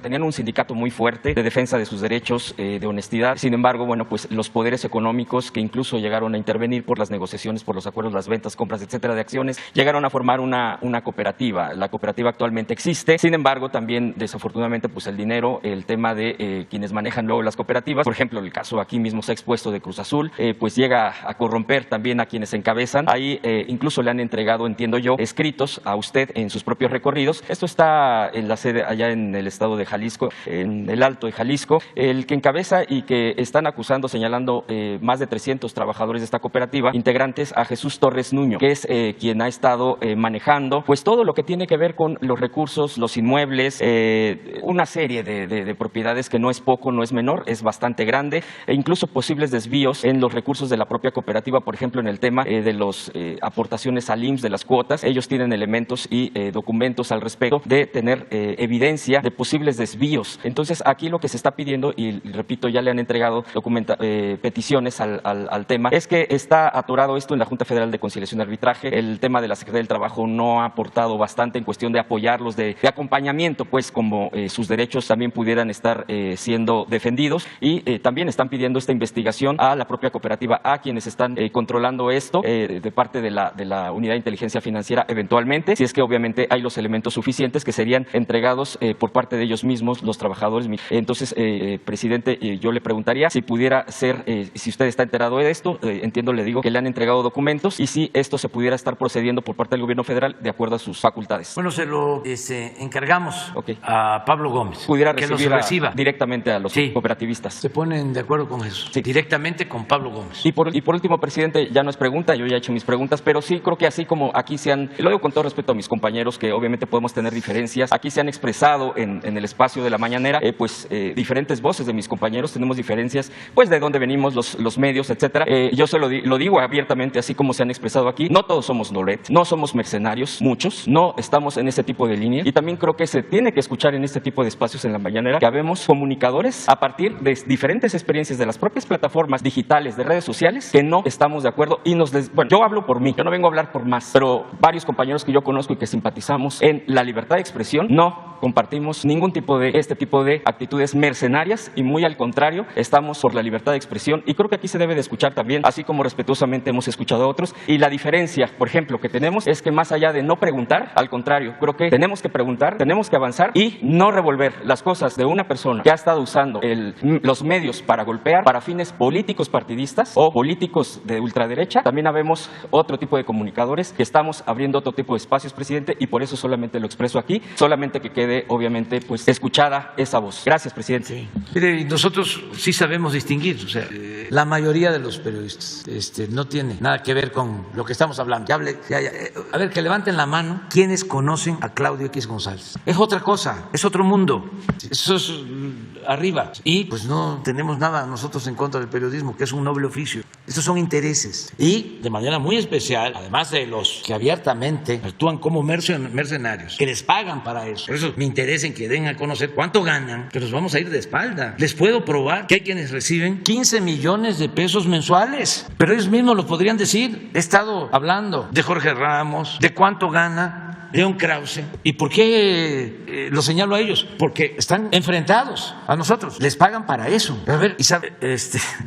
D: tenían un sindicato muy fuerte de defensa de sus derechos, de honestidad. Sin embargo, bueno, pues los poderes económicos que incluso llegaron a intervenir por las negociaciones, por los acuerdos, las ventas, compras, etcétera, de acciones, llegaron a formar una cooperativa. La cooperativa actualmente existe. Sin embargo, también desafortunadamente pues el dinero, el tema de quienes manejan luego las cooperativas. Por ejemplo, el caso aquí mismo se ha expuesto de Cruz Azul, pues llega a corromper también a quienes encabezan. Ahí incluso le han entregado, entiendo yo, escritos a usted en sus propios recorridos. Esto está en la sede allá en el estado de Jalisco, en el Alto de Jalisco, el que encabeza y que están acusando, señalando más de 300 trabajadores de esta cooperativa, integrantes a Jesús Torres Nuño, que es quien ha estado manejando pues todo lo que tiene que ver con los recursos, los inmuebles, una serie de propiedades que no es poco, no es menor, es bastante grande, e incluso posibles desvíos en los recursos de la propia cooperativa, por ejemplo, en el tema de las aportaciones al IMSS, de las cuotas. Ellos tienen elementos y documentos al respecto de tener evidencia de posibles desvíos. Entonces, aquí lo que se está pidiendo, y repito, ya le han entregado peticiones al tema, es que está atorado esto en la Junta Federal de Conciliación y Arbitraje. El tema de la Secretaría del Trabajo no ha aportado bastante en cuestión de apoyarlos, de acompañamiento, pues como sus derechos también pudieran estar siendo defendidos, y también están pidiendo esta investigación a la propia cooperativa, a quienes están controlando esto de parte de la Unidad de Inteligencia Financiera eventualmente, si es que obviamente hay los elementos suficientes que serían entregados por parte de ellos mismos, los trabajadores. Entonces, presidente, yo le preguntaría si pudiera ser, si usted está enterado de esto, entiendo, le digo que le han entregado documentos, y si esto se pudiera estar procediendo por parte del gobierno federal de acuerdo a sus facultades.
A: Bueno, se lo encargamos a Pablo Gómez.
D: Pudiera
A: que
D: recibir
A: los reciba
D: directamente a los cooperativistas.
A: Se ponen de acuerdo con eso. Sí. Directamente con Pablo Gómez.
D: Y por último, presidente, ya no es pregunta, yo ya he hecho mis preguntas, pero sí creo que así como aquí lo digo con todo respeto a mis compañeros, que obviamente podemos tener diferencias, aquí se han expresado en el espacio de la mañanera, diferentes voces de mis compañeros, tenemos diferencias, pues de dónde venimos, los medios, etcétera. Yo lo digo abiertamente, así como se han expresado aquí, no todos somos Loret, no somos mercenarios, muchos, no estamos en ese tipo de línea, y también creo que se tiene que escuchar en este tipo de espacios en la mañanera que habemos comunicadores a partir de diferentes experiencias de las propias plataformas digitales, de redes sociales, que no estamos de acuerdo, y bueno, yo hablo por mí, yo no vengo a hablar por más, pero varios compañeros que yo conozco y que simpatizamos en la libertad de expresión, no compartimos ningún tipo de actitudes mercenarias, y muy al contrario, estamos por la libertad de expresión, y creo que aquí se debe de escuchar también, así como respetuosamente hemos escuchado a otros. Y la diferencia, por ejemplo, que tenemos es que más allá de no preguntar, al contrario, creo que tenemos que preguntar, tenemos que avanzar y no revolver las cosas de una persona que ha estado usando los medios para golpear para fines políticos partidistas o políticos de ultraderecha. También habemos otro tipo de comunicadores que estamos abriendo otro tipo de espacios, presidente, y por eso solamente lo expreso aquí, solamente que quede obviamente pues escuchada esa voz. Gracias, presidente.
A: Sí. Mire, nosotros sí sabemos distinguir, o sea, la mayoría de los periodistas no tiene nada que ver con lo que estamos hablando. A ver, que levanten la mano quienes conocen a Claudio X González. Es otra cosa, es otro mundo, eso es arriba. Y pues no tenemos nada nosotros en contra del periodismo, que es un noble oficio. Estos son intereses. Y de manera muy especial, además de los que abiertamente actúan como mercenarios, que les pagan para eso. Por eso me interesa en que den a conocer cuánto ganan, que nos vamos a ir de espalda. Les puedo probar que hay quienes reciben 15 millones de pesos mensuales, pero ellos mismos lo podrían decir. He estado hablando de Jorge Ramos, de cuánto gana León Krause. ¿Y por qué lo señalo a ellos? Porque están enfrentados a nosotros, les pagan para eso. A ver, y sabe,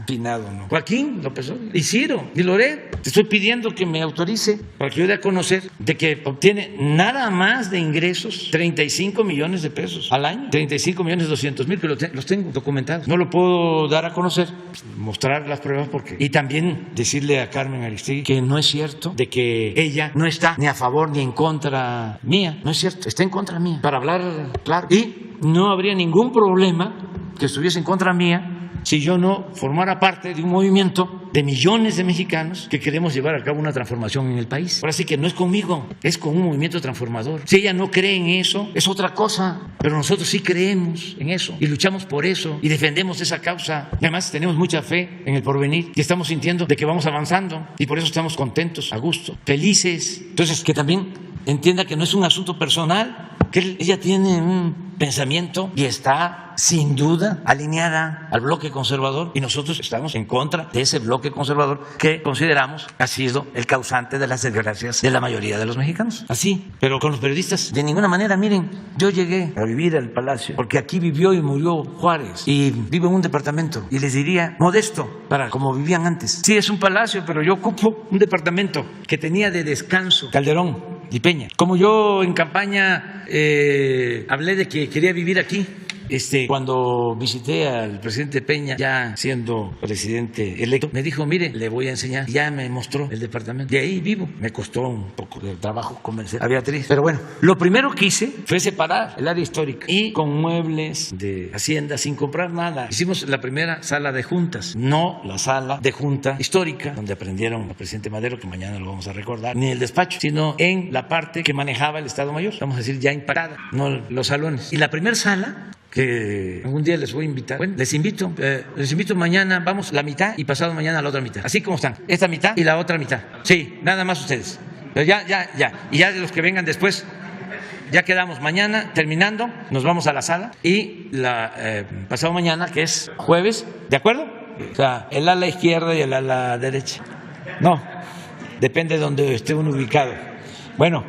A: Pinado, ¿no? Joaquín López Obrador, y Ciro, y Loret, te estoy pidiendo que me autorice para que yo dé a conocer de que obtiene nada más de ingresos 35 millones de pesos al año, 35.200.000, pero los tengo documentados. No lo puedo dar a conocer, mostrar las pruebas porque... Y también decirle a Carmen Aristegui que no es cierto de que ella no está ni a favor ni en contra mía, no es cierto, está en contra mía, para hablar claro. Y no habría ningún problema que estuviese en contra mía si yo no formara parte de un movimiento de millones de mexicanos que queremos llevar a cabo una transformación en el país. Ahora sí que no es conmigo, es con un movimiento transformador. Si ella no cree en eso, es otra cosa, pero nosotros sí creemos en eso y luchamos por eso y defendemos esa causa. Y además tenemos mucha fe en el porvenir y estamos sintiendo de que vamos avanzando y por eso estamos contentos, a gusto, felices. Entonces, que también entienda que no es un asunto personal, que ella tiene un pensamiento y está sin duda alineada al bloque conservador, y nosotros estamos en contra de ese bloque conservador que consideramos ha sido el causante de las desgracias de la mayoría de los mexicanos. Así, pero con los periodistas de ninguna manera. Miren, yo llegué a vivir al Palacio porque aquí vivió y murió Juárez y vivo en un departamento, y les diría modesto para como vivían antes. Sí, es un palacio, pero yo ocupo un departamento que tenía de descanso Calderón y Peña. Como yo en campaña hablé de que quería vivir aquí, cuando visité al presidente Peña, ya siendo presidente electo, me dijo, mire, le voy a enseñar. Ya me mostró el departamento. Y ahí vivo. Me costó un poco de trabajo convencer a Beatriz. Pero bueno, lo primero que hice fue separar el área histórica y con muebles de Hacienda, sin comprar nada. Hicimos la primera sala de juntas, no la sala de junta histórica, donde aprendieron al presidente Madero, que mañana lo vamos a recordar, ni el despacho, sino en la parte que manejaba el Estado Mayor. Vamos a decir, ya impactada, no los salones. Y la primera sala, que algún día les voy a invitar. Bueno, les invito mañana, vamos la mitad y pasado mañana la otra mitad. Así como están, esta mitad y la otra mitad. Sí, nada más ustedes. Pero ya. Y ya de los que vengan después, ya quedamos mañana, terminando, nos vamos a la sala y pasado mañana, que es jueves, ¿de acuerdo? O sea, el ala izquierda y el ala derecha. No, depende de donde esté uno ubicado. Bueno,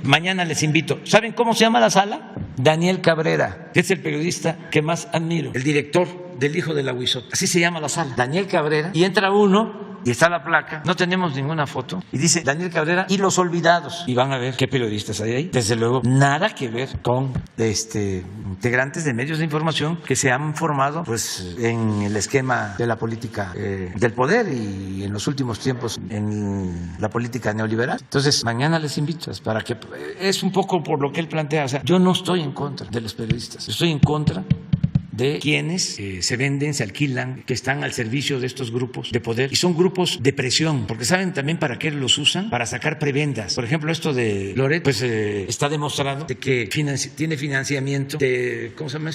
A: mañana les invito. ¿Saben cómo se llama la sala? Daniel Cabrera, que es el periodista que más admiro, el director del Hijo del Aguizote. Así se llama la sala, Daniel Cabrera. Y entra uno y está la placa, no tenemos ninguna foto, y dice Daniel Cabrera y los olvidados. Y van a ver qué periodistas hay ahí. Desde luego, nada que ver con integrantes de medios de información que se han formado pues en el esquema de la política del poder y en los últimos tiempos en la política neoliberal. Entonces, mañana les invito para que es un poco por lo que él plantea. O sea, yo no estoy en contra de los periodistas, estoy en contra de quienes se venden, se alquilan, que están al servicio de estos grupos de poder. Y son grupos de presión, porque saben también para qué los usan, para sacar prebendas. Por ejemplo, esto de Loret, pues está demostrado de que tiene financiamiento de, ¿cómo se llama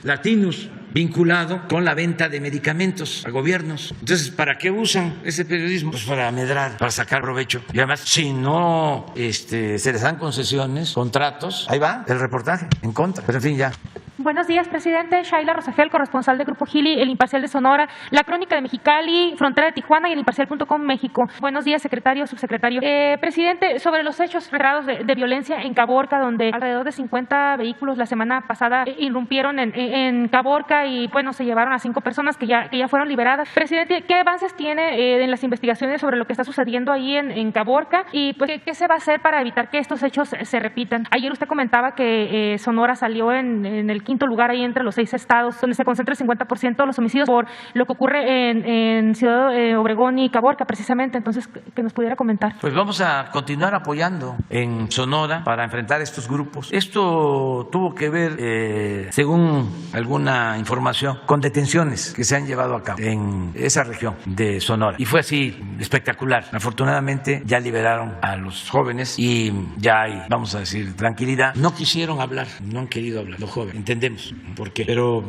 A: Latinus, vinculado con la venta de medicamentos a gobiernos. Entonces, ¿para qué usan ese periodismo? Pues para amedrar, para sacar provecho. Y además, si no se les dan concesiones, contratos, ahí va el reportaje en contra. Pero en fin, ya.
E: Buenos días, presidente. Shaila Rosagel, corresponsal de Grupo Gili, El Imparcial de Sonora, La Crónica de Mexicali, Frontera de Tijuana y El Imparcial.com México. Buenos días, secretario, subsecretario. Presidente, sobre los hechos reiterados de violencia en Caborca, donde alrededor de 50 vehículos la semana pasada irrumpieron en Caborca y, bueno, se llevaron a 5 personas que ya fueron liberadas. Presidente, ¿qué avances tiene en las investigaciones sobre lo que está sucediendo ahí en Caborca? Y, pues, ¿qué se va a hacer para evitar que estos hechos se repitan? Ayer usted comentaba que Sonora salió en el quinto lugar ahí entre los 6 estados, donde se concentra el 50% de los homicidios por lo que ocurre en Ciudad Obregón y Caborca, precisamente. Entonces, que nos pudiera comentar.
A: Pues vamos a continuar apoyando en Sonora para enfrentar estos grupos. Esto tuvo que ver, según alguna información, con detenciones que se han llevado a cabo en esa región de Sonora. Y fue así espectacular. Afortunadamente ya liberaron a los jóvenes y ya hay, vamos a decir, tranquilidad. No quisieron hablar, no han querido hablar los jóvenes. Entendemos por qué, pero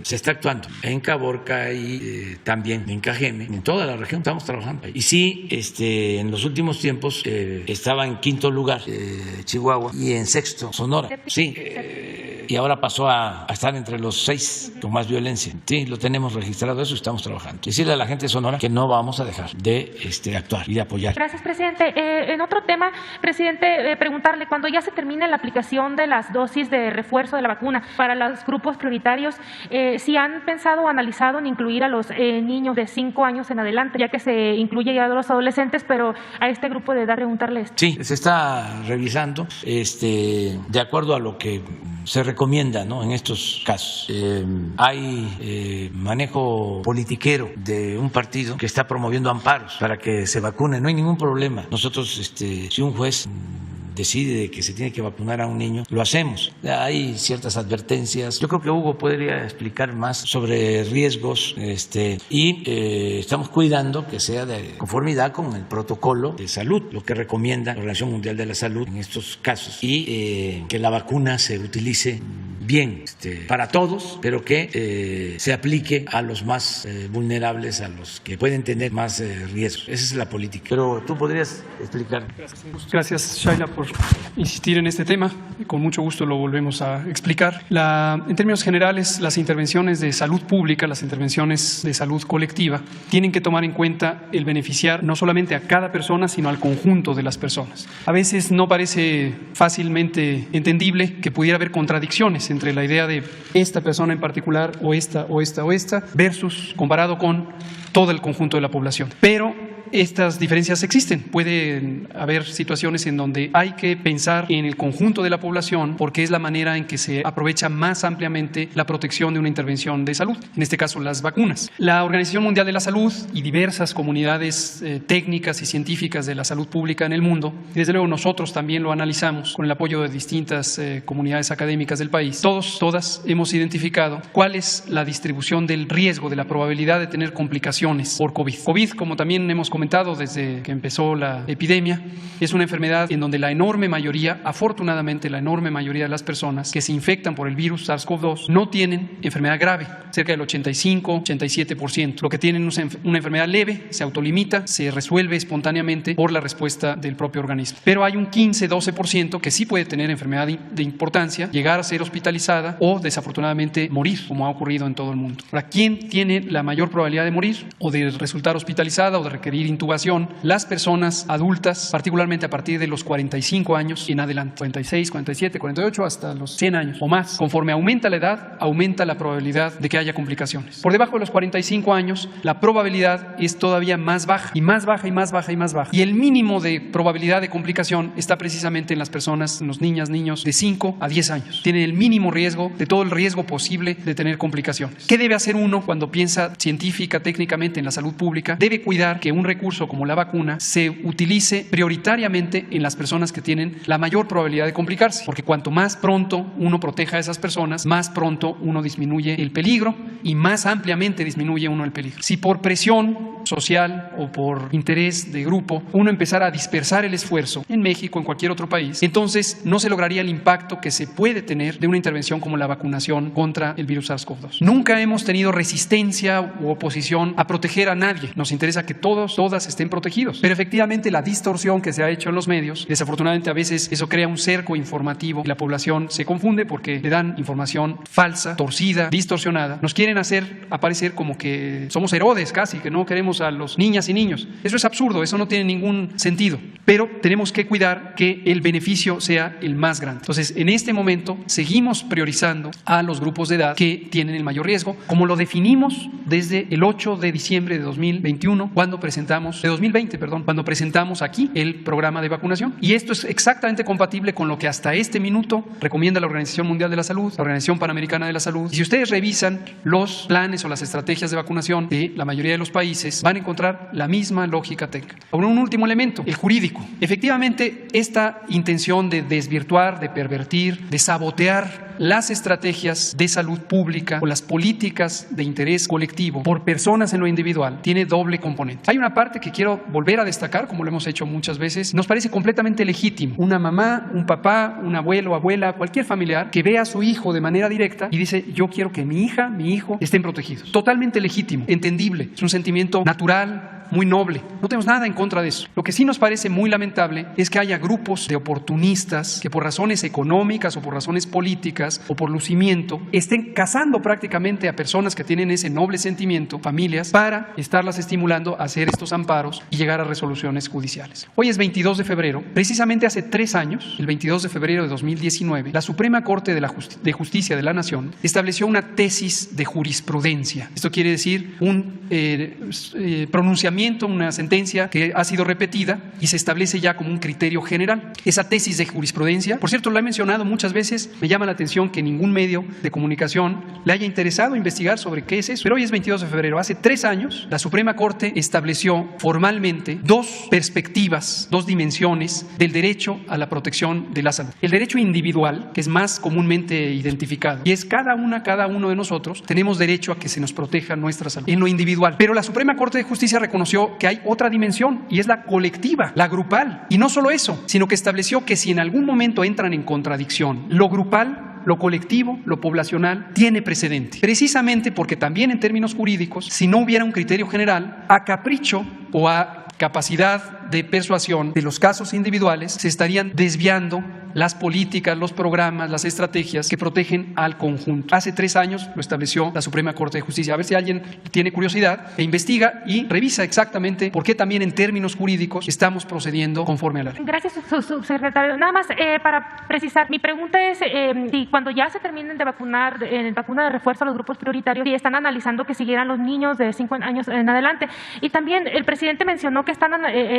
A: se está actuando en Caborca y también en Cajeme, en toda la región estamos trabajando. Y sí, en los últimos tiempos estaba en quinto lugar Chihuahua y en sexto Sonora. Sí, y ahora pasó a estar entre los 6 con más violencia. Sí, lo tenemos registrado, eso estamos trabajando. Decirle a la gente de Sonora que no vamos a dejar de actuar y de apoyar.
E: Gracias, presidente. En otro tema, presidente, preguntarle, cuando ya se termine la aplicación de las dosis de refuerzo de la vacuna para los grupos prioritarios, si han pensado o analizado en incluir a los niños de 5 años en adelante, ya que se incluye ya a los adolescentes, pero a este grupo de edad preguntarle esto.
A: Sí, se está revisando de acuerdo a lo que se recomienda, ¿no? En estos casos. Hay manejo politiquero de un partido que está promoviendo amparos para que se vacunen. No hay ningún problema. Nosotros, si un juez decide que se tiene que vacunar a un niño, lo hacemos. Hay ciertas advertencias. Yo creo que Hugo podría explicar más sobre riesgos y estamos cuidando que sea de conformidad con el protocolo de salud, lo que recomienda la Organización Mundial de la Salud en estos casos, y que la vacuna se utilice bien para todos, pero que se aplique a los más vulnerables, a los que pueden tener más riesgos. Esa es la política. Pero tú podrías explicar.
C: Gracias, Shaila, por insistir en este tema. Con mucho gusto lo volvemos a explicar. En términos generales, las intervenciones de salud pública, las intervenciones de salud colectiva, tienen que tomar en cuenta el beneficiar no solamente a cada persona, sino al conjunto de las personas. A veces no parece fácilmente entendible que pudiera haber contradicciones entre la idea de esta persona en particular o esta versus comparado con todo el conjunto de la población. Pero estas diferencias existen. Pueden haber situaciones en donde hay que pensar en el conjunto de la población porque es la manera en que se aprovecha más ampliamente la protección de una intervención de salud, en este caso las vacunas. La Organización Mundial de la Salud y diversas comunidades técnicas y científicas de la salud pública en el mundo, y desde luego nosotros también lo analizamos con el apoyo de distintas comunidades académicas del país, todas hemos identificado cuál es la distribución del riesgo, de la probabilidad de tener complicaciones por COVID. COVID, como también hemos comentado desde que empezó la epidemia, es una enfermedad en donde la enorme mayoría, afortunadamente la enorme mayoría de las personas que se infectan por el virus SARS-CoV-2 no tienen enfermedad grave, cerca del 85-87%. Lo que tienen es una enfermedad leve, se autolimita, se resuelve espontáneamente por la respuesta del propio organismo. Pero hay un 15-12% que sí puede tener enfermedad de importancia, llegar a ser hospitalizada o desafortunadamente morir, como ha ocurrido en todo el mundo. Ahora, ¿quién tiene la mayor probabilidad de morir o de resultar hospitalizada o de requerir intubación? Las personas adultas, particularmente a partir de los 45 años en adelante, 46, 47, 48 hasta los 100 años o más. Conforme aumenta la edad, aumenta la probabilidad de que haya complicaciones. Por debajo de los 45 años, la probabilidad es todavía más baja y más baja y más baja y más baja. Y el mínimo de probabilidad de complicación está precisamente en las personas, en los niños de 5 a 10 años. Tienen el mínimo riesgo de todo el riesgo posible de tener complicaciones. ¿Qué debe hacer uno cuando piensa científica, técnicamente en la salud pública? Debe cuidar que un recurso como la vacuna se utilice prioritariamente en las personas que tienen la mayor probabilidad de complicarse, porque cuanto más pronto uno proteja a esas personas, más pronto uno disminuye el peligro y más ampliamente disminuye uno el peligro. Si por presión social o por interés de grupo uno empezara a dispersar el esfuerzo en México, en cualquier otro país, entonces no se lograría el impacto que se puede tener de una intervención como la vacunación contra el virus SARS-CoV-2. Nunca hemos tenido resistencia u oposición a proteger a nadie. Nos interesa que todas estén protegidos. Pero efectivamente la distorsión que se ha hecho en los medios, desafortunadamente a veces eso crea un cerco informativo y la población se confunde porque le dan información falsa, torcida, distorsionada. Nos quieren hacer aparecer como que somos Herodes casi, que no queremos a los niñas y niños. Eso es absurdo, eso no tiene ningún sentido. Pero tenemos que cuidar que el beneficio sea el más grande. Entonces, en este momento seguimos priorizando a los grupos de edad que tienen el mayor riesgo, como lo definimos desde el 8 de diciembre de 2020, cuando presentamos aquí el programa de vacunación. Y esto es exactamente compatible con lo que hasta este minuto recomienda la Organización Mundial de la Salud, la Organización Panamericana de la Salud. Y si ustedes revisan los planes o las estrategias de vacunación de la mayoría de los países, van a encontrar la misma lógica técnica. Ahora, un último elemento, el jurídico. Efectivamente, esta intención de desvirtuar, de pervertir, de sabotear las estrategias de salud pública o las políticas de interés colectivo por personas en lo individual tiene doble componente. Hay una parte que quiero volver a destacar, como lo hemos hecho muchas veces, nos parece completamente legítimo. Una mamá, un papá, un abuelo, abuela, cualquier familiar que vea a su hijo de manera directa y dice, yo quiero que mi hija, mi hijo estén protegidos. Totalmente legítimo, entendible, es un sentimiento natural, muy noble. No tenemos nada en contra de eso. Lo que sí nos parece muy lamentable es que haya grupos de oportunistas que por razones económicas o por razones políticas o por lucimiento estén cazando prácticamente a personas que tienen ese noble sentimiento, familias, para estarlas estimulando a hacer estos amparos y llegar a resoluciones judiciales. Hoy es 22 de febrero. Precisamente hace 3 años, el 22 de febrero de 2019, la Suprema Corte de Justicia de la Nación estableció una tesis de jurisprudencia. Esto quiere decir un pronunciamiento, una sentencia que ha sido repetida y se establece ya como un criterio general. Esa tesis de jurisprudencia, por cierto, lo he mencionado muchas veces, me llama la atención que ningún medio de comunicación le haya interesado investigar sobre qué es eso. Pero hoy es 22 de febrero. Hace 3 años, la Suprema Corte estableció formalmente 2 perspectivas, 2 dimensiones del derecho a la protección de la salud. El derecho individual, que es más comúnmente identificado, y es cada uno de nosotros tenemos derecho a que se nos proteja nuestra salud en lo individual. Pero la Suprema Corte de Justicia reconoció que hay otra dimensión y es la colectiva, la grupal. Y no solo eso, sino que estableció que si en algún momento entran en contradicción lo grupal, lo colectivo, lo poblacional, tiene precedente. Precisamente porque también en términos jurídicos, si no hubiera un criterio general, a capricho o a capacidad de persuasión de los casos individuales, se estarían desviando las políticas, los programas, las estrategias que protegen al conjunto. Hace 3 años lo estableció la Suprema Corte de Justicia. A ver si alguien tiene curiosidad e investiga y revisa exactamente por qué también en términos jurídicos estamos procediendo conforme a la ley.
E: Gracias, subsecretario. Nada más para precisar, mi pregunta es si cuando ya se terminen de vacunar, en vacuna de refuerzo a los grupos prioritarios, si están analizando que siguieran los niños de 5 años en adelante. Y también el presidente mencionó que están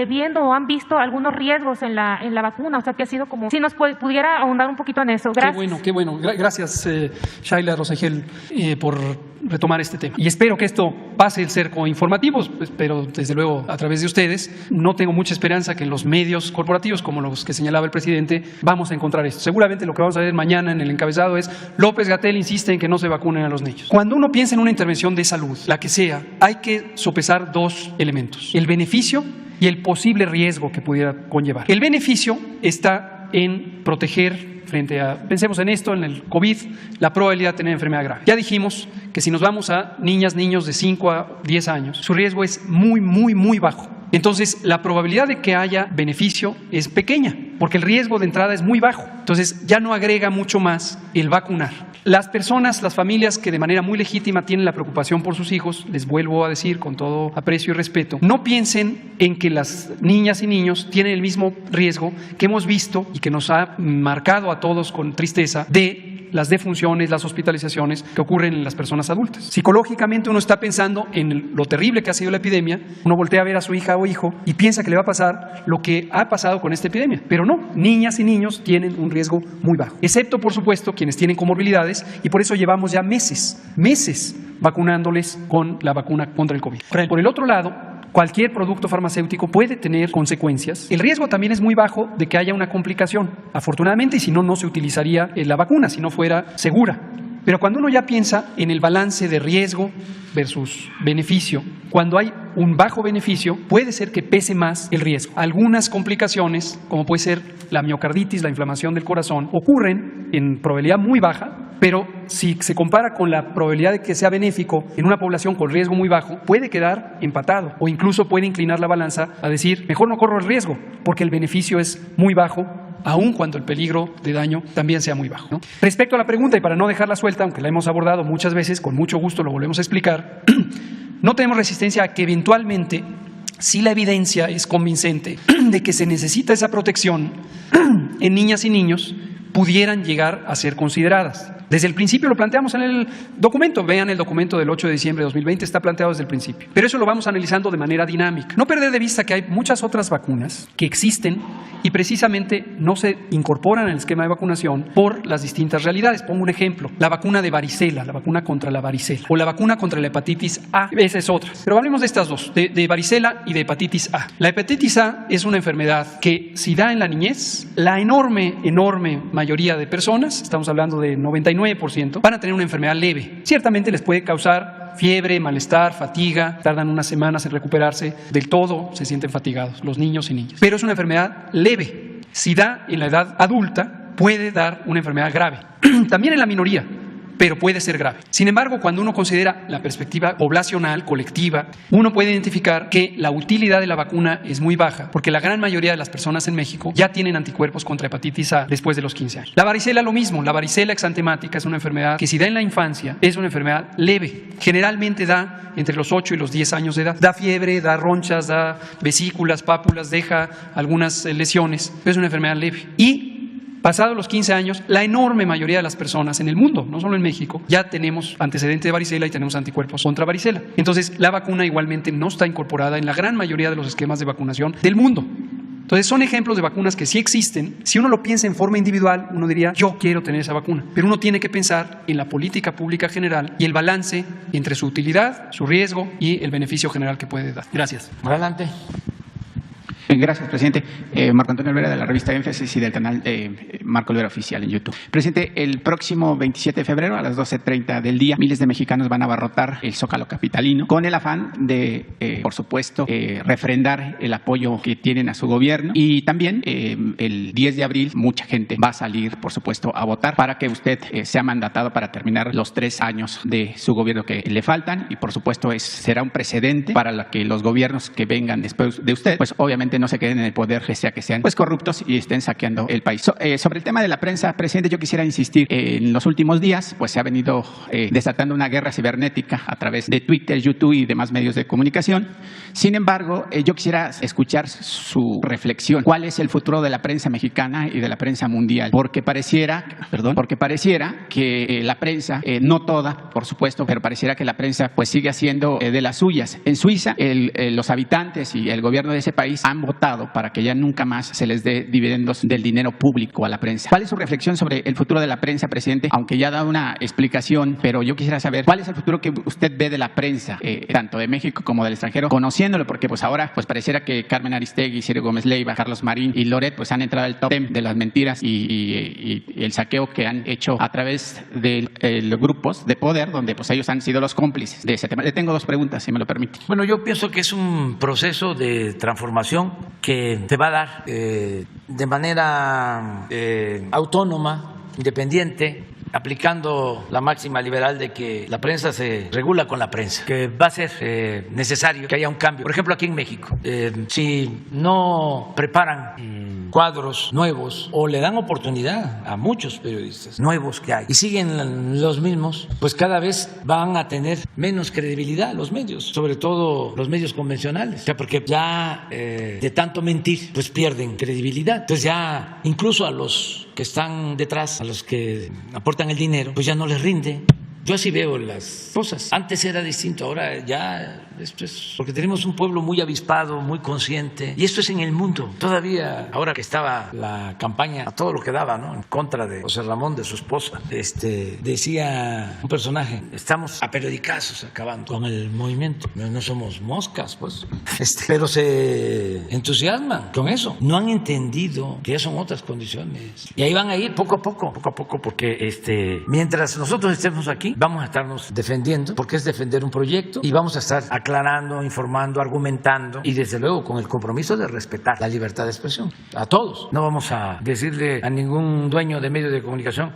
E: viendo o han visto algunos riesgos en la vacuna, o sea que ha sido como, si nos pudiera ahondar un poquito en eso. Gracias.
C: Qué bueno. Gracias, Shaila Rosagel, por retomar este tema. Y espero que esto pase el cerco informativo, pero desde luego a través de ustedes. No tengo mucha esperanza que en los medios corporativos, como los que señalaba el presidente, vamos a encontrar esto. Seguramente lo que vamos a ver mañana en el encabezado es: López-Gatell insiste en que no se vacunen a los niños. Cuando uno piensa en una intervención de salud, la que sea, hay que sopesar 2 elementos: el beneficio y el posible riesgo que pudiera conllevar. El beneficio está en proteger frente a, pensemos en esto, en el COVID, la probabilidad de tener enfermedad grave. Ya dijimos que si nos vamos a niñas, niños de 5 a 10 años, su riesgo es muy bajo. Entonces, la probabilidad de que haya beneficio es pequeña, porque el riesgo de entrada es muy bajo. Entonces, ya no agrega mucho más el vacunar. Las personas, las familias que de manera muy legítima tienen la preocupación por sus hijos, les vuelvo a decir con todo aprecio y respeto, no piensen en que las niñas y niños tienen el mismo riesgo que hemos visto y que nos ha marcado a todos con tristeza de las defunciones, las hospitalizaciones que ocurren en las personas adultas. Psicológicamente uno está pensando en lo terrible que ha sido la epidemia, uno voltea a ver a su hija o hijo y piensa que le va a pasar lo que ha pasado con esta epidemia, pero no, niñas y niños tienen un riesgo muy bajo, excepto por supuesto quienes tienen comorbilidades, y por eso llevamos ya meses vacunándoles con la vacuna contra el COVID. Por el otro lado, cualquier producto farmacéutico puede tener consecuencias. El riesgo también es muy bajo de que haya una complicación, afortunadamente, y si no, no se utilizaría la vacuna, si no fuera segura. Pero cuando uno ya piensa en el balance de riesgo versus beneficio, cuando hay un bajo beneficio, puede ser que pese más el riesgo. Algunas complicaciones, como puede ser la miocarditis, la inflamación del corazón, ocurren en probabilidad muy baja, pero si se compara con la probabilidad de que sea benéfico en una población con riesgo muy bajo, puede quedar empatado o incluso puede inclinar la balanza a decir, mejor no corro el riesgo, porque el beneficio es muy bajo, aun cuando el peligro de daño también sea muy bajo, ¿no? Respecto a la pregunta, y para no dejarla suelta, aunque la hemos abordado muchas veces, con mucho gusto lo volvemos a explicar, no tenemos resistencia a que eventualmente, si la evidencia es convincente de que se necesita esa protección en niñas y niños, pudieran llegar a ser consideradas. Desde el principio lo planteamos en el documento. Vean el documento del 8 de diciembre de 2020, está planteado desde el principio. Pero eso lo vamos analizando de manera dinámica. No perder de vista que hay muchas otras vacunas que existen y precisamente no se incorporan en el esquema de vacunación por las distintas realidades. Pongo un ejemplo, la vacuna de varicela, la vacuna contra la varicela, o la vacuna contra la hepatitis A, esa es otra. Pero hablemos de estas dos, de varicela y de hepatitis A. La hepatitis A es una enfermedad que si da en la niñez, la enorme mayoría de personas, estamos hablando de 99%, van a tener una enfermedad leve. Ciertamente les puede causar fiebre, malestar, fatiga, tardan unas semanas en recuperarse del todo, se sienten fatigados, los niños y niñas. Pero es una enfermedad leve. Si da en la edad adulta, puede dar una enfermedad grave. También en la minoría, pero puede ser grave. Sin embargo, cuando uno considera la perspectiva poblacional, colectiva, uno puede identificar que la utilidad de la vacuna es muy baja, porque la gran mayoría de las personas en México ya tienen anticuerpos contra hepatitis A después de los 15 años. La varicela lo mismo, la varicela exantemática es una enfermedad que si da en la infancia es una enfermedad leve. Generalmente da entre los 8 y los 10 años de edad. Da fiebre, da ronchas, da vesículas, pápulas, deja algunas lesiones, pero es una enfermedad leve. Y pasados los 15 años, la enorme mayoría de las personas en el mundo, no solo en México, ya tenemos antecedente de varicela y tenemos anticuerpos contra varicela. Entonces, la vacuna igualmente no está incorporada en la gran mayoría de los esquemas de vacunación del mundo. Entonces, son ejemplos de vacunas que sí existen. Si uno lo piensa en forma individual, uno diría, yo quiero tener esa vacuna. Pero uno tiene que pensar en la política pública general y el balance entre su utilidad, su riesgo y el beneficio general que puede dar. Gracias.
A: Adelante.
F: Gracias, presidente. Marco Antonio Olvera, de la revista Énfasis y del canal Marco Olvera Oficial en YouTube. Presidente, el próximo 27 de febrero a las 12:30 del día, miles de mexicanos van a abarrotar el Zócalo capitalino con el afán de, por supuesto, refrendar el apoyo que tienen a su gobierno. Y también el 10 de abril mucha gente va a salir, por supuesto, a votar para que usted sea mandatado para terminar los 3 años de su gobierno que le faltan. Y, por supuesto, será un precedente para que los gobiernos que vengan después de usted, pues obviamente presidente, no se queden en el poder, sea que sean pues corruptos y estén saqueando el país. Sobre el tema de la prensa, presidente, yo quisiera insistir, en los últimos días pues se ha venido desatando una guerra cibernética a través de Twitter, YouTube y demás medios de comunicación. Sin embargo, yo quisiera escuchar su reflexión. ¿Cuál es el futuro de la prensa mexicana y de la prensa mundial? Porque pareciera que la prensa, no toda, por supuesto, pero pareciera que la prensa pues sigue haciendo de las suyas. En Suiza, los habitantes y el gobierno de ese país han votado para que ya nunca más se les dé dividendos del dinero público a la prensa. ¿Cuál es su reflexión sobre el futuro de la prensa, presidente? Aunque ya ha dado una explicación, pero yo quisiera saber cuál es el futuro que usted ve de la prensa, tanto de México como del extranjero, conociéndolo, porque pues ahora pues pareciera que Carmen Aristegui, Ciro Gómez Leiva, Carlos Marín y Loret pues han entrado al top 10 de las mentiras y el saqueo que han hecho a través de los grupos de poder, donde pues ellos han sido los cómplices de ese tema. Le tengo dos preguntas, si me lo permite.
A: Bueno, yo pienso que es un proceso de transformación que se va a dar de manera autónoma, independiente, aplicando la máxima liberal de que la prensa se regula con la prensa, que va a ser necesario que haya un cambio. Por ejemplo, aquí en México, si no preparan cuadros nuevos o le dan oportunidad a muchos periodistas nuevos que hay y siguen los mismos, pues cada vez van a tener menos credibilidad los medios, sobre todo los medios convencionales, o sea, porque ya de tanto mentir, pues pierden credibilidad. Entonces ya incluso a los que están detrás, a los que aportan el dinero, pues ya no les rinde. Yo así veo las cosas. Antes era distinto, ahora ya esto es porque tenemos un pueblo muy avispado, muy consciente, y esto es en el mundo. Todavía, ahora que estaba la campaña a todo lo que daba, ¿no?, en contra de José Ramón, de su esposa, decía un personaje: estamos a periodicazos acabando con el movimiento. No somos moscas, pues. Pero se entusiasman con eso. No han entendido que ya son otras condiciones. Y ahí van a ir poco a poco, porque mientras nosotros estemos aquí, vamos a estarnos defendiendo, porque es defender un proyecto, y vamos a estar aclarando, informando, argumentando, y desde luego con el compromiso de respetar la libertad de expresión a todos. No vamos a decirle a ningún dueño de medio de comunicación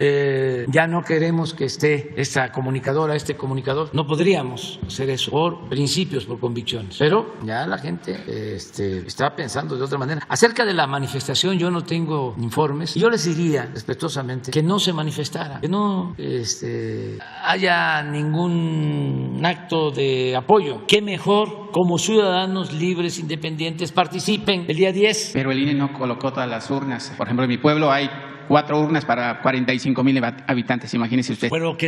A: ya no queremos que esté esta comunicadora, este comunicador. No podríamos hacer eso por principios, por convicciones, pero ya la gente está pensando de otra manera. Acerca de la manifestación, yo no tengo informes. Yo les diría respetuosamente que no se manifestara, que no haya ningún acto de apoyo. Qué mejor, como ciudadanos libres, independientes, participen el día 10.
F: Pero el INE no colocó todas las urnas. Por ejemplo, en mi pueblo hay 4 urnas para 45,000 habitantes, imagínese usted.
A: Bueno, que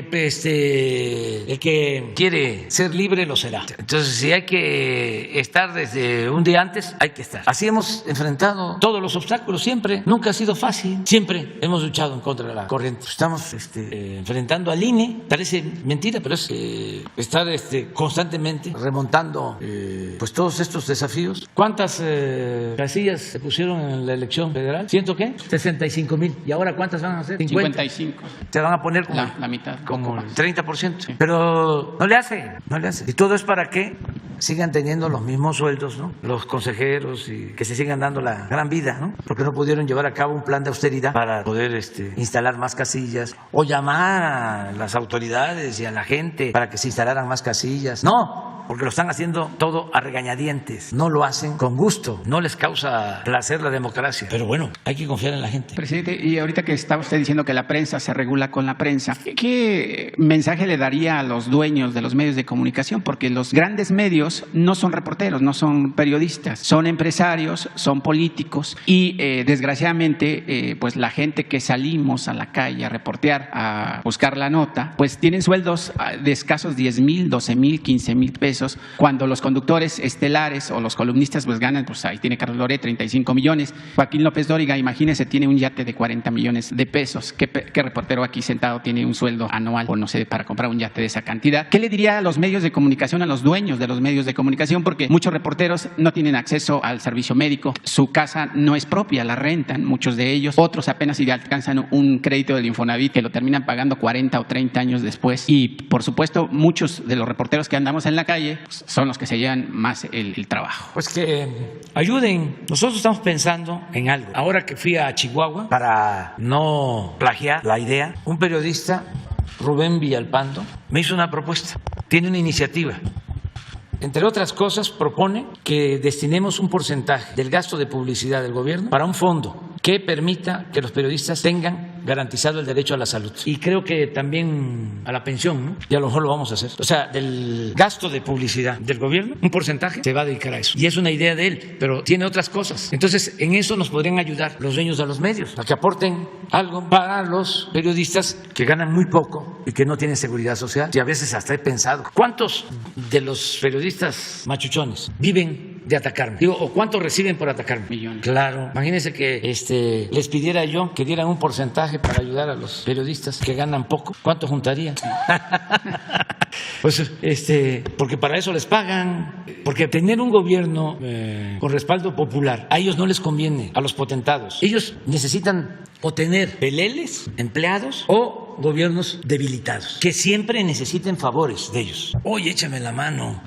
A: el que quiere ser libre lo será. Entonces, si hay que estar desde un día antes, hay que estar. Así hemos enfrentado todos los obstáculos siempre. Nunca ha sido fácil. Siempre hemos luchado en contra de la corriente. Estamos enfrentando al INE. Parece mentira, pero es estar constantemente remontando pues todos estos desafíos. ¿Cuántas casillas se pusieron en la elección federal? ¿100 qué? 65,000. ¿Y ahora cuántas van a ser?
F: 55.
A: Te van a poner como
F: la mitad,
A: como el 30%.
F: Sí.
A: Pero no le hace. Y todo es para que sigan teniendo los mismos sueldos, ¿no?, los consejeros, y que se sigan dando la gran vida, ¿no?, porque no pudieron llevar a cabo un plan de austeridad para poder instalar más casillas o llamar a las autoridades y a la gente para que se instalaran más casillas. No, porque lo están haciendo todo a regañadientes. No lo hacen con gusto. No les causa placer la democracia. Pero bueno, hay que confiar en la gente.
F: Presidente, y ahorita que está usted diciendo que la prensa se regula con la prensa, ¿qué mensaje le daría a los dueños de los medios de comunicación? Porque los grandes medios no son reporteros, no son periodistas, son empresarios, son políticos y desgraciadamente pues la gente que salimos a la calle a reportear, a buscar la nota, pues tienen sueldos de escasos 10,000, 12,000, 15,000 pesos, cuando los conductores estelares o los columnistas pues ganan, pues ahí tiene Carlos Loret 35 millones, Joaquín López Dóriga, imagínese, tiene un yate de 40 millones de pesos. ¿Qué reportero aquí sentado tiene un sueldo anual o no sé, para comprar un yate de esa cantidad? ¿Qué le diría a los medios de comunicación, a los dueños de los medios de comunicación? Porque muchos reporteros no tienen acceso al servicio médico, su casa no es propia, la rentan, muchos de ellos, otros apenas si alcanzan un crédito del Infonavit que lo terminan pagando 40 o 30 años después. Y por supuesto, muchos de los reporteros que andamos en la calle pues, son los que se llevan más el trabajo.
A: Pues que ayuden. Nosotros estamos pensando en algo. Ahora que fui a Chihuahua, para no plagiar la idea, un periodista, Rubén Villalpando, me hizo una propuesta. Tiene una iniciativa entre otras cosas, propone que destinemos un porcentaje del gasto de publicidad del gobierno para un fondo que permita que los periodistas tengan garantizado el derecho a la salud. Y creo que también a la pensión, ¿no? Y a lo mejor lo vamos a hacer. O sea, del gasto de publicidad del gobierno, un porcentaje se va a dedicar a eso. Y es una idea de él, pero tiene otras cosas. Entonces, en eso nos podrían ayudar los dueños de los medios, a que aporten algo para los periodistas que ganan muy poco y que no tienen seguridad social. Y a veces hasta he pensado, ¿cuántos de los periodistas machuchones viven de atacarme? Digo, ¿o cuánto reciben por atacarme?
F: Millones.
A: Claro. Imagínense que les pidiera yo que dieran un porcentaje para ayudar a los periodistas que ganan poco. ¿Cuánto juntarían? Pues, porque para eso les pagan. Porque tener un gobierno con respaldo popular, a ellos no les conviene, a los potentados. Ellos necesitan o tener peleles, empleados, o gobiernos debilitados, que siempre necesiten favores de ellos. Oye, échame la mano,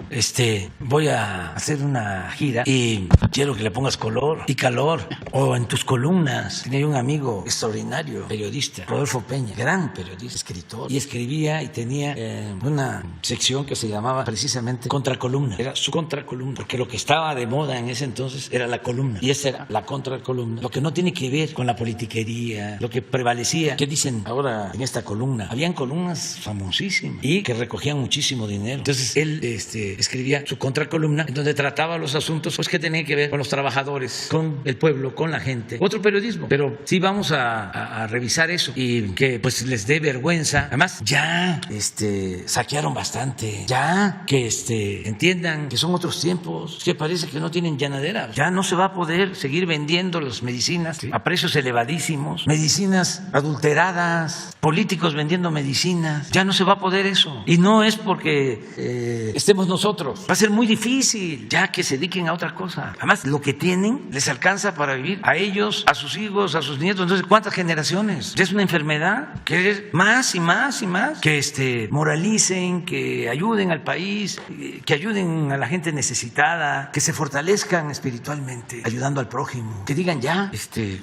A: voy a hacer una gira y quiero que le pongas color y calor. O en tus columnas. Tenía un amigo extraordinario, periodista, Rodolfo Peña, gran periodista, escritor, y escribía y tenía una sección que se llamaba precisamente contracolumna. Era su contracolumna, porque lo que estaba de moda en ese entonces era la columna, y esa era la contracolumna. Lo que no tiene que ver con la politiquería, lo que prevalecía. ¿Qué dicen ahora en esta columna? Habían columnas famosísimas y que recogían muchísimo dinero. Entonces él escribía su contracolumna en donde trataba los asuntos pues que tenían que ver con los trabajadores, con el pueblo, con la gente. Otro periodismo, pero sí vamos a revisar eso y que pues les dé vergüenza. Además ya saquearon bastante, ya que entiendan que son otros tiempos, que parece que no tienen llanadera. Ya no se va a poder seguir vendiendo las medicinas a precios elevadísimos, medicinas adulteradas, políticos vendiendo medicinas. Ya no se va a poder eso. Y no es porque estemos nosotros. Va a ser muy difícil ya que se dediquen a otra cosa. Además, lo que tienen les alcanza para vivir a ellos, a sus hijos, a sus nietos. Entonces, ¿cuántas generaciones? Ya es una enfermedad que es más y más y más. Que moralicen, que ayuden al país, que ayuden a la gente necesitada, que se fortalezcan espiritualmente, ayudando al prójimo. Que digan ya,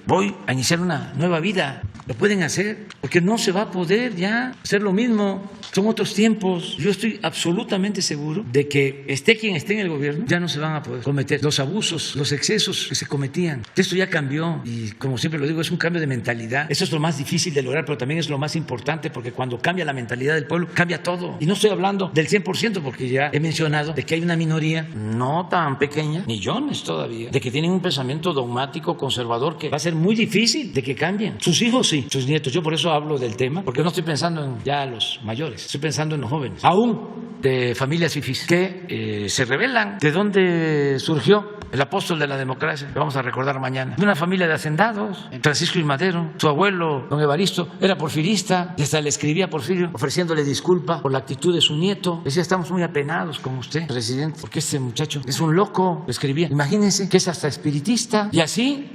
A: voy a iniciar una nueva vida. Lo pueden hacer, porque no se va a poder ya hacer lo mismo. Son otros tiempos. Yo estoy absolutamente seguro de que esté quien esté en el gobierno, ya no se van a poder cometer los abusos, los excesos que se cometían. Esto ya cambió y, como siempre lo digo, es un cambio de mentalidad. Eso es lo más difícil de lograr, pero también es lo más importante, porque cuando cambia la mentalidad del pueblo, cambia todo. Y no estoy hablando del 100%, porque ya he mencionado de que hay una minoría no tan pequeña, millones todavía, de que tienen un pensamiento dogmático, conservador, que va a ser muy difícil de que cambien. Sus hijos sí, sus nietos. Yo por eso hablo del tema, porque no estoy pensando en ya los mayores, estoy pensando en los jóvenes, aún de familias fifís, que se rebelan. ¿De dónde surgió el apóstol de la democracia? Lo vamos a recordar mañana. De una familia de hacendados, Francisco y Madero. Su abuelo, don Evaristo, era porfirista, y hasta le escribía a Porfirio ofreciéndole disculpa por la actitud de su nieto. Decía, estamos muy apenados con usted, presidente, porque este muchacho es un loco. Le escribía. Imagínense que es hasta espiritista. Y así,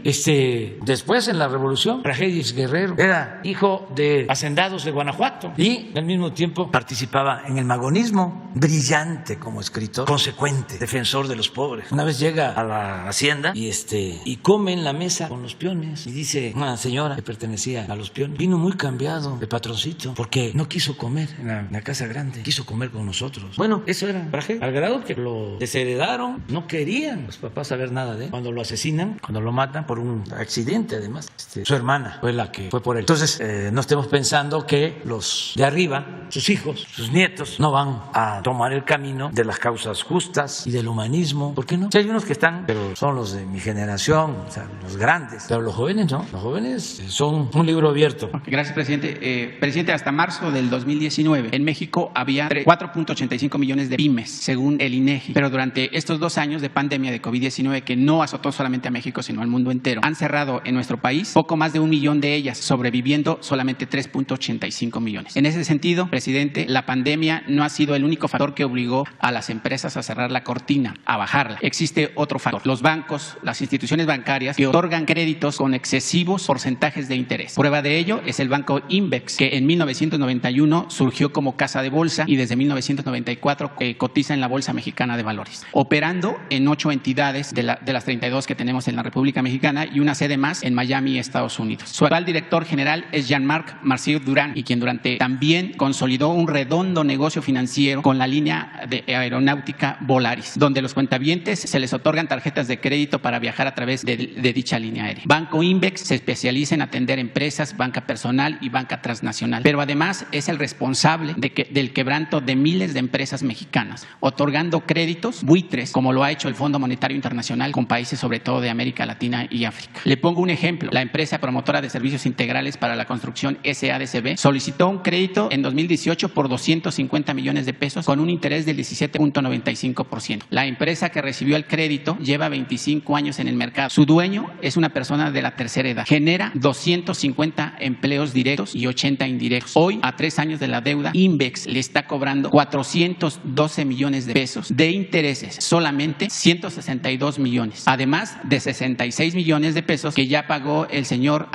A: después en la revolución, Ragedis Guerrero era hijo de hacendados de Guanajuato y al mismo tiempo participaba en el magonismo. Brillante como escritor, consecuente, defensor de los pobres. Una vez llega a la hacienda y come en la mesa con los peones, y dice una señora que pertenecía a los peones, vino muy cambiado de patroncito porque no quiso comer en la casa grande, quiso comer con nosotros. Bueno, eso era Braje, al grado que lo desheredaron, no querían los papás saber nada de él. Cuando lo asesinan, cuando lo matan por un accidente además, su hermana fue la que fue por él. Entonces, no estemos pensando que los de arriba, sus hijos, sus nietos, no van a tomar el camino de las causas justas y del humanismo. ¿Por qué no? Si hay unos que están, pero son los de mi generación, o sea, los grandes, pero los jóvenes no. Los jóvenes son un libro abierto.
F: Okay, gracias, presidente. Presidente, hasta marzo del 2019 en México había 4.85 millones de pymes, según el INEGI. Pero durante estos 2 años de pandemia de COVID-19, que no azotó solamente a México, sino al mundo entero, han cerrado en nuestro país poco más de 1 millón de ellas, sobreviviendo solamente 3.85 millones. En ese sentido, presidente, la pandemia no ha sido el único factor que obligó a las empresas a cerrar la cortina, a bajarla. Existe otro factor: los bancos, las instituciones bancarias que otorgan créditos con excesivos porcentajes de interés. Prueba de ello es el banco Invex, que en 1991 surgió como casa de bolsa y desde 1994 cotiza en la Bolsa Mexicana de Valores, operando en 8 entidades de las 32 que tenemos en la República Mexicana y una sede más en Miami, Estados Unidos. Su actual director general es Jean-Marc Marcir Durán, y quien durante también consolidó consolidó un redondo negocio financiero con la línea de aeronáutica Volaris, donde los cuentavientes se les otorgan tarjetas de crédito para viajar a través de dicha línea aérea. Banco Invex se especializa en atender empresas, banca personal y banca transnacional, pero además es el responsable del quebranto de miles de empresas mexicanas, otorgando créditos buitres, como lo ha hecho el Fondo Monetario Internacional con países sobre todo de América Latina y África. Le pongo un ejemplo. La empresa promotora de servicios integrales para la construcción SADCB solicitó un crédito en 2018 por 250 millones de pesos con un interés del 17.95%. La empresa que recibió el crédito lleva 25 años en el mercado. Su dueño es una persona de la tercera edad. Genera 250 empleos directos y 80 indirectos. Hoy, a 3 años de la deuda, Invex le está cobrando 412 millones de pesos de intereses, solamente 162 millones, además de 66 millones de pesos que ya pagó el señor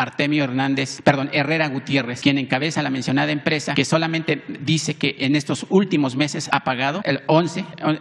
F: Herrera Gutiérrez, quien encabeza la mencionada empresa, que solamente dice que en estos últimos meses ha pagado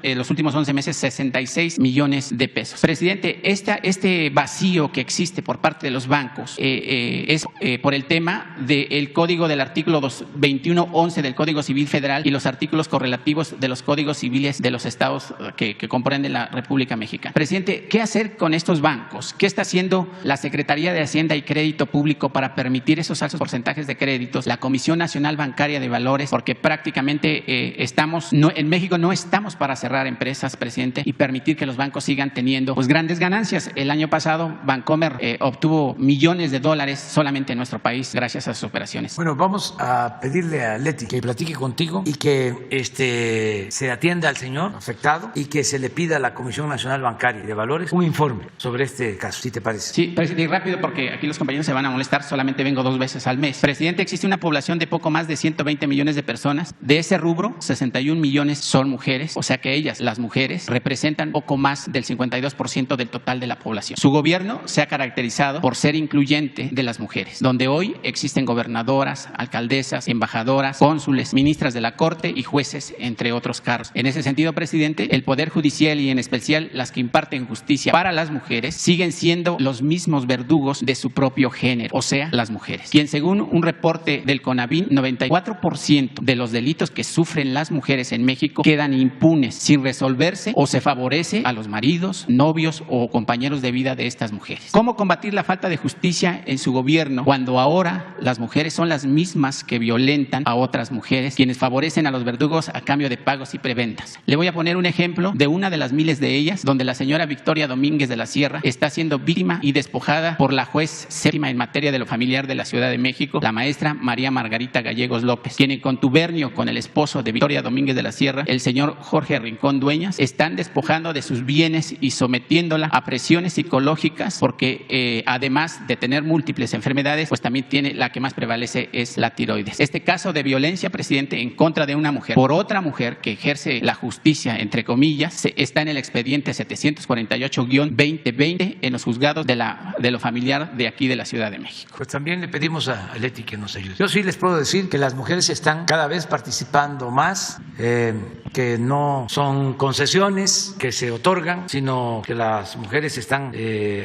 F: los últimos 11 meses 66 millones de pesos. Presidente, este vacío que existe por parte de los bancos es por el tema del código del artículo 2111 del Código Civil Federal y los artículos correlativos de los códigos civiles de los estados que comprenden la República Mexicana. Presidente, ¿qué hacer con estos bancos? ¿Qué está haciendo la Secretaría de Hacienda y Crédito Público para permitir esos altos porcentajes de créditos? La Comisión Nacional Bancaria de Valores, porque prácticamente en México no estamos para cerrar empresas, presidente, y permitir que los bancos sigan teniendo grandes ganancias. El año pasado Bancomer obtuvo millones de dólares solamente en nuestro país gracias a sus operaciones.
A: Bueno, vamos a pedirle a Leti que platique contigo y que se atienda al señor afectado y que se le pida a la Comisión Nacional Bancaria de Valores un informe sobre este caso, si te parece.
F: Sí, presidente, y rápido porque aquí los compañeros se van a molestar, solamente vengo 2 veces al mes. Presidente, existe una población de poco más de 120 millones de personas. De ese rubro, 61 millones son mujeres, o sea que ellas, las mujeres, representan poco más del 52% del total de la población. Su gobierno se ha caracterizado por ser incluyente de las mujeres, donde hoy existen gobernadoras, alcaldesas, embajadoras, cónsules, ministras de la Corte y jueces, entre otros cargos. En ese sentido, presidente, el Poder Judicial y en especial las que imparten justicia para las mujeres siguen siendo los mismos verdugos de su propio género, o sea, las mujeres, quien según un reporte del CONAVIN, 94% de los delitos que sufren las mujeres en México quedan impunes, sin resolverse, o se favorece a los maridos, novios o compañeros de vida de estas mujeres. ¿Cómo combatir la falta de justicia en su gobierno cuando ahora las mujeres son las mismas que violentan a otras mujeres, quienes favorecen a los verdugos a cambio de pagos y preventas? Le voy a poner un ejemplo de una de las miles de ellas, donde la señora Victoria Domínguez de la Sierra está siendo víctima y despojada por la juez séptima en materia de lo familiar de la Ciudad de México, la maestra María Margarita Gallegos López, quien en contubernio con el esposo de Victoria Domínguez de la Sierra, el señor Jorge Rincón Dueñas, están despojando de sus bienes y sometiéndola a presiones psicológicas porque además de tener múltiples enfermedades, pues también tiene la que más prevalece es la tiroides. Este caso de violencia, presidente, en contra de una mujer por otra mujer que ejerce la justicia, entre comillas, está en el expediente 748-2020 en los juzgados de lo familiar de aquí de la Ciudad de México.
A: Pues también le pedimos a Leti que nos ayude. Yo sí les puedo decir que las mujeres están cada vez participando más, que no son concesiones que se otorgan, sino que las mujeres están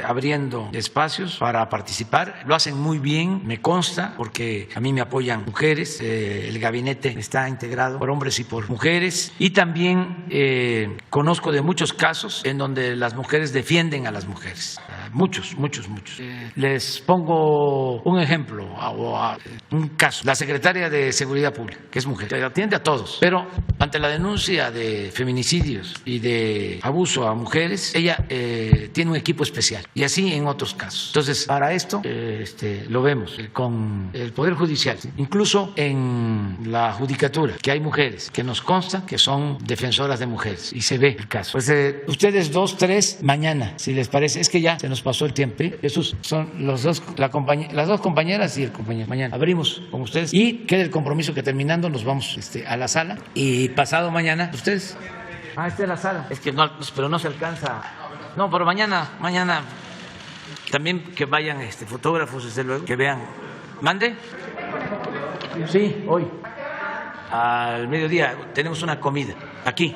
A: abriendo espacios para participar. Lo hacen muy bien, me consta, porque a mí me apoyan mujeres. El gabinete está integrado por hombres y por mujeres. Y también conozco de muchos casos en donde las mujeres defienden a las mujeres. Muchos. Les pongo un ejemplo, un caso. La secretaria de Seguridad Pública, que es mujer, que atiende a todos, pero ante la denuncia de feminicidios y de abuso a mujeres, ella tiene un equipo especial, y así en otros casos. Entonces, para esto lo vemos con el Poder Judicial, incluso en la judicatura, que hay mujeres que nos consta que son defensoras de mujeres, y se ve el caso. Pues ustedes 2, 3, mañana, si les parece. Es que ya se nos pasó el tiempo. Esos son las dos compañeras y el compañero. Mañana abrimos con ustedes y queda el compromiso que terminando nos vamos a la sala, y pasado mañana ustedes. Esta es la sala. Es que no, pero no se alcanza. No, pero mañana también que vayan fotógrafos, desde luego, que vean. ¿Mande? Sí, hoy al mediodía tenemos una comida aquí.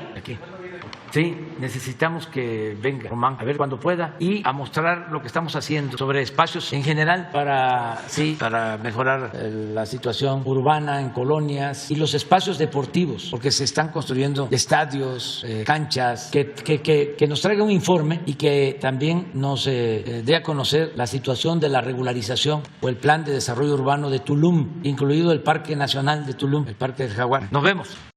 A: Sí, necesitamos que venga Román a ver cuando pueda y a mostrar lo que estamos haciendo sobre espacios en general para mejorar la situación urbana en colonias y los espacios deportivos, porque se están construyendo estadios, canchas, que nos traiga un informe y que también nos dé a conocer la situación de la regularización o el plan de desarrollo urbano de Tulum, incluido el Parque Nacional de Tulum, el Parque del Jaguar. Nos vemos.